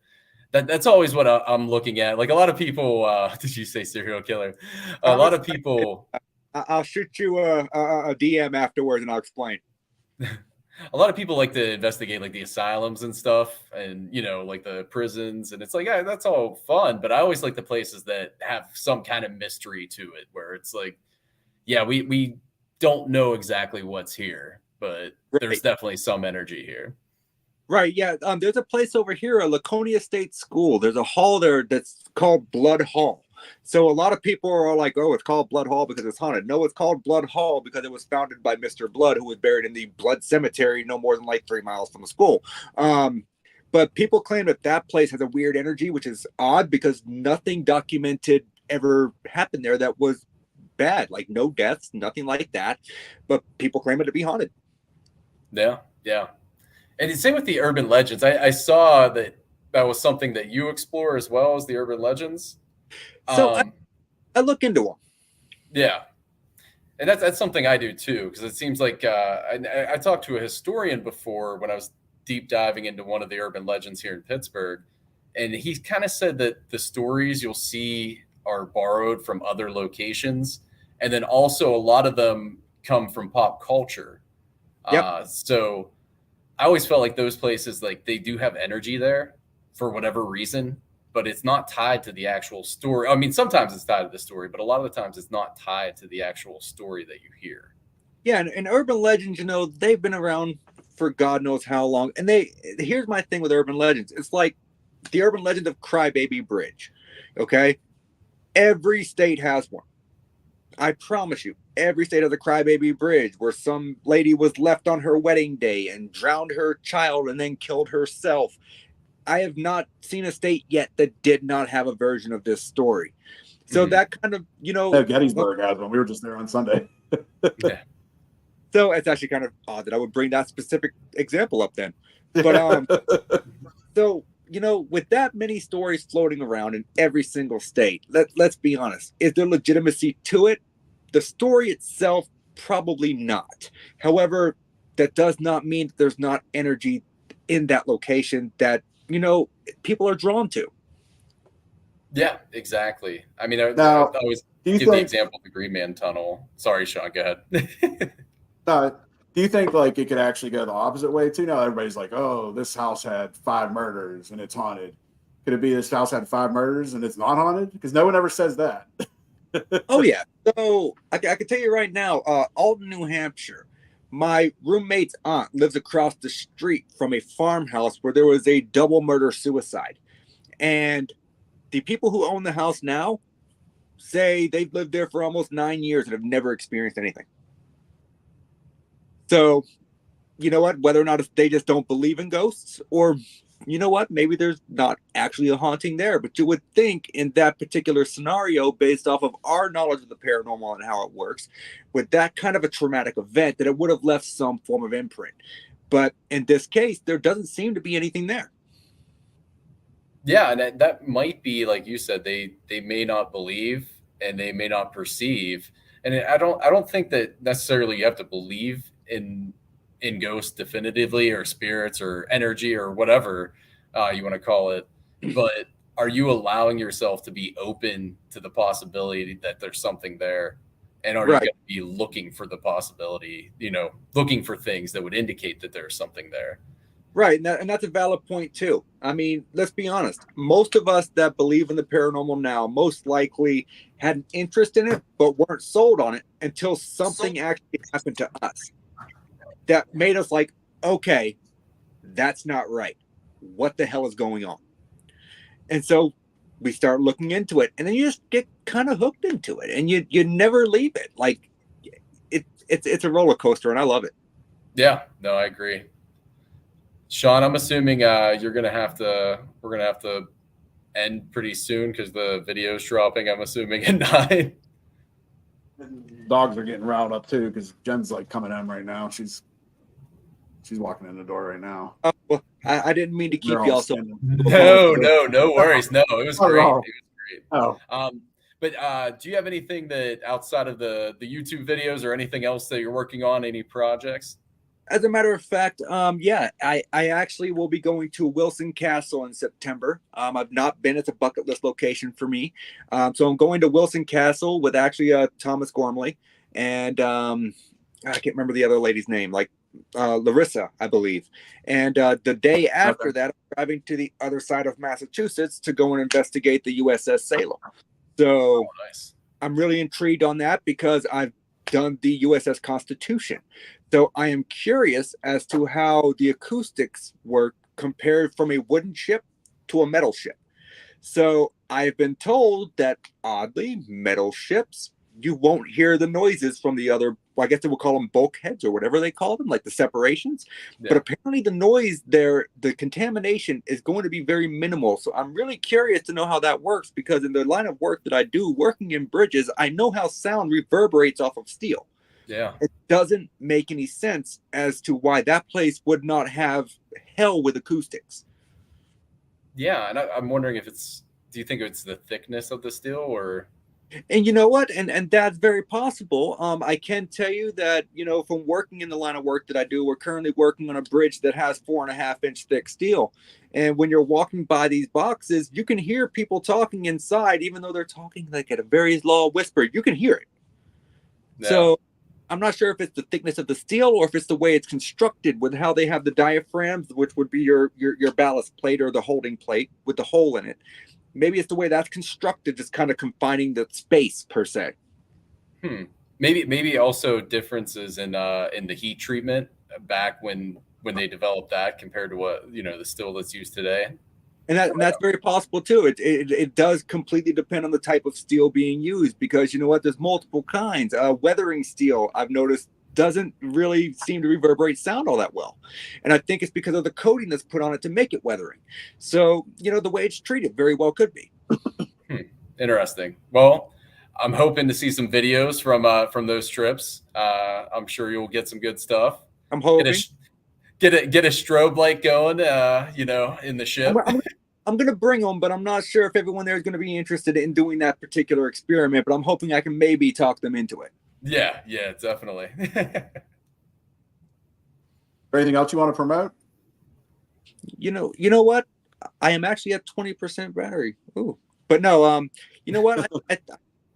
that's always what I'm looking at. Like, a lot of people, did you say serial killer? A lot of people. I'll shoot you a DM afterwards and I'll explain. A lot of people like to investigate like the asylums and stuff, and like the prisons, and it's like, yeah, that's all fun, but I always like the places that have some kind of mystery to it, where it's like, yeah, we don't know exactly what's here, but there's definitely some energy here. Right. Yeah. There's a place over here, a Laconia State School. There's a hall there that's called Blood Hall. So a lot of people are like, oh, it's called Blood Hall because it's haunted. No, it's called Blood Hall because it was founded by Mr. Blood, who was buried in the Blood Cemetery no more than like 3 miles from the school. But people claim that place has a weird energy, which is odd because nothing documented ever happened there that was bad, like no deaths, nothing like that. But people claim it to be haunted. Yeah, yeah. And the same with the urban legends. I saw that was something that you explore as well as the urban legends. So I look into them. Yeah. And that's something I do too, because it seems like I talked to a historian before when I was deep diving into one of the urban legends here in Pittsburgh. And he kind of said that the stories you'll see are borrowed from other locations. And then also a lot of them come from pop culture. Yep. So I always felt like those places, like, they do have energy there for whatever reason, but it's not tied to the actual story. I mean, sometimes it's tied to the story, but a lot of the times it's not tied to the actual story that you hear. Yeah, and urban legends, they've been around for God knows how long. And here's my thing with urban legends. It's like the urban legend of Crybaby Bridge. Okay? Every state has one. I promise you, every state has a Crybaby Bridge where some lady was left on her wedding day and drowned her child and then killed herself. I have not seen a state yet that did not have a version of this story. So that kind of, Gettysburg has one. We were just there on Sunday. Yeah. So it's actually kind of odd that I would bring that specific example up then. But so, with that many stories floating around in every single state, let's be honest, is there legitimacy to it? The story itself, probably not. However, that does not mean that there's not energy in that location that, people are drawn to. Yeah, exactly. I mean, I always give the example of the Green Man Tunnel. Sorry, Sean, go ahead. Do you think like it could actually go the opposite way too? Now everybody's like, oh, this house had 5 murders and it's haunted. Could it be this house had 5 murders and it's not haunted? Because no one ever says that. Oh, yeah. So I can tell you right now, Alton, New Hampshire, my roommate's aunt lives across the street from a farmhouse where there was a double murder suicide. And the people who own the house now say they've lived there for almost 9 years and have never experienced anything. So, you know what? Whether or not they just don't believe in ghosts, or you know what? Maybe there's not actually a haunting there. But you would think in that particular scenario, based off of our knowledge of the paranormal and how it works, with that kind of a traumatic event, that it would have left some form of imprint. But in this case, there doesn't seem to be anything there. Yeah, and that might be, like you said, they may not believe and they may not perceive. And I don't think that necessarily you have to believe in ghosts definitively, or spirits or energy or whatever you want to call it. But are you allowing yourself to be open to the possibility that there's something there? And are you Right. going to be looking for the possibility, looking for things that would indicate that there's something there? Right, and that's a valid point too. I mean, let's be honest. Most of us that believe in the paranormal now most likely had an interest in it, but weren't sold on it until something actually happened to us that made us like, okay, that's not right. What the hell is going on? And so we start looking into it, and then you just get kind of hooked into it, and you never leave it. Like it's a roller coaster, and I love it. Yeah, no, I agree. Sean, I'm assuming we're gonna have to end pretty soon because the video's dropping. I'm assuming at 9. Dogs are getting riled up too because Jen's like coming in right now. She's walking in the door right now. Oh, well, I didn't mean to keep They're all y'all so. standing. No worries. No, it was Not at great. It all. was great. Oh, But do you have anything that outside of the YouTube videos or anything else that you're working on? Any projects? As a matter of fact, yeah, I actually will be going to Wilson Castle in September. I've not been. It's a bucket list location for me. So I'm going to Wilson Castle with actually Thomas Gormley and I can't remember the other lady's name, like Larissa, I believe. And the day after that, I'm driving to the other side of Massachusetts to go and investigate the USS Salem. So Nice. I'm really intrigued on that because I've done the USS Constitution. So I am curious as to how the acoustics work compared from a wooden ship to a metal ship. So I've been told that oddly, metal ships, you won't hear the noises from the other, well, I guess they will call them bulkheads or whatever they call them, like the separations. Yeah. But apparently the noise there, the contamination is going to be very minimal. So I'm really curious to know how that works because in the line of work that I do, working in bridges, I know how sound reverberates off of steel. Yeah. It doesn't make any sense as to why that place would not have hell with acoustics. Yeah, and I'm wondering if do you think it's the thickness of the steel or? And you know what? And that's very possible. I can tell you that, from working in the line of work that I do, we're currently working on a bridge that has 4.5-inch thick steel. And when you're walking by these boxes, you can hear people talking inside, even though they're talking like at a very low whisper. You can hear it. Yeah. So I'm not sure if it's the thickness of the steel or if it's the way it's constructed with how they have the diaphragms, which would be your ballast plate or the holding plate with the hole in it. Maybe it's the way that's constructed, just kind of confining the space per se. Maybe also differences in the heat treatment back when they developed that compared to what the steel that's used today. And that's very possible too. It does completely depend on the type of steel being used because you know what? There's multiple kinds. Weathering steel, I've noticed, doesn't really seem to reverberate sound all that well. And I think it's because of the coating that's put on it to make it weathering. So, the way it's treated very well could be. Interesting. Well, I'm hoping to see some videos from those trips. I'm sure you'll get some good stuff. I'm hoping. Get a strobe light going, in the ship. I'm going to bring them, but I'm not sure if everyone there is going to be interested in doing that particular experiment, but I'm hoping I can maybe talk them into it. Yeah, definitely. anything else you want to promote? You know what? I am actually at 20% battery. Ooh, but no, you know what? I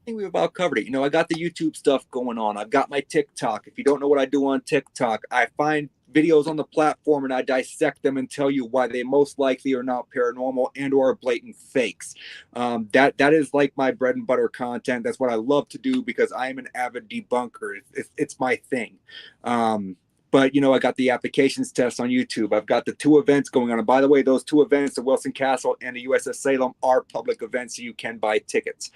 think we've about covered it. I got the YouTube stuff going on. I've got my TikTok. If you don't know what I do on TikTok, I find videos on the platform and I dissect them and tell you why they most likely are not paranormal and or blatant fakes. That is like my bread and butter content. That's what I love to do because I am an avid debunker. It's my thing. But, I got the applications test on YouTube. I've got the 2 events going on. And by the way, those 2 events, the Wilson Castle and the USS Salem, are public events, so you can buy tickets.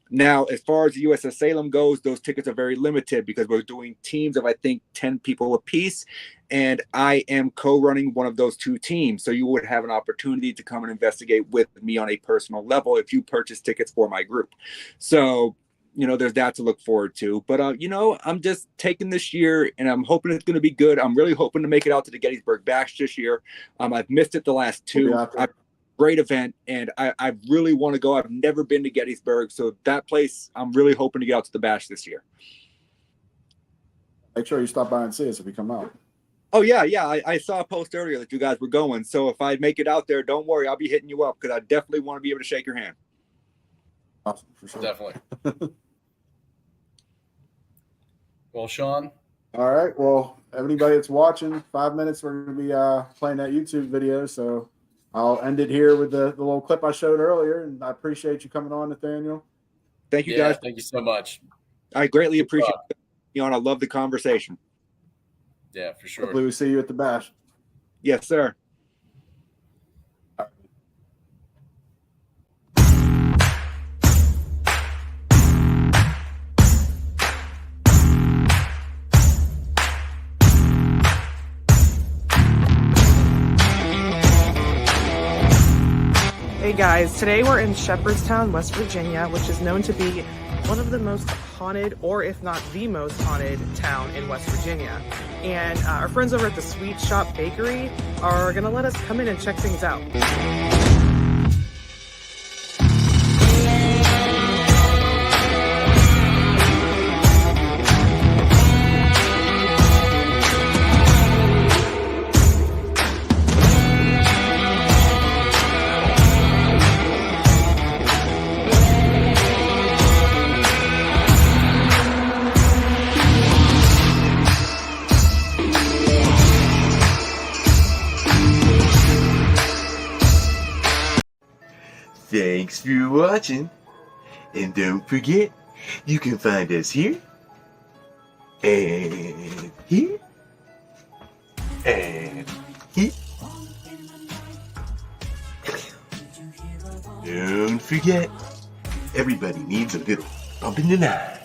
Now, as far as the USS Salem goes, those tickets are very limited because we're doing teams of, I think, 10 people apiece. And I am co-running one of those 2 teams. So you would have an opportunity to come and investigate with me on a personal level if you purchase tickets for my group. So there's that to look forward to. But I'm just taking this year, and I'm hoping it's going to be good. I'm really hoping to make it out to the Gettysburg Bash this year. I've missed it the last two. Great event, and I really want to go. I've never been to Gettysburg, so that place I'm really hoping to get out to the Bash this year. Make sure you stop by and see us if we come out. Oh yeah. I saw a post earlier that you guys were going, so if I make it out there, don't worry, I'll be hitting you up because I definitely want to be able to shake your hand. Awesome, for sure. Definitely. Well, Sean. All right. Well, everybody that's watching, 5 minutes, we're going to be playing that YouTube video, so I'll end it here with the little clip I showed earlier, and I appreciate you coming on, Nathaniel. Thank you, guys. Thank you so much. I greatly appreciate it, and I love the conversation. Yeah, for sure. Hopefully we see you at the Bash. Yes, sir. Hey guys, today we're in Shepherdstown, West Virginia, which is known to be one of the most haunted, or if not the most haunted town in West Virginia. And our friends over at the Sweet Shop Bakery are gonna let us come in and check things out. Thanks for watching, and don't forget, you can find us here, and here, and here. Don't forget, everybody needs a little bump in the night.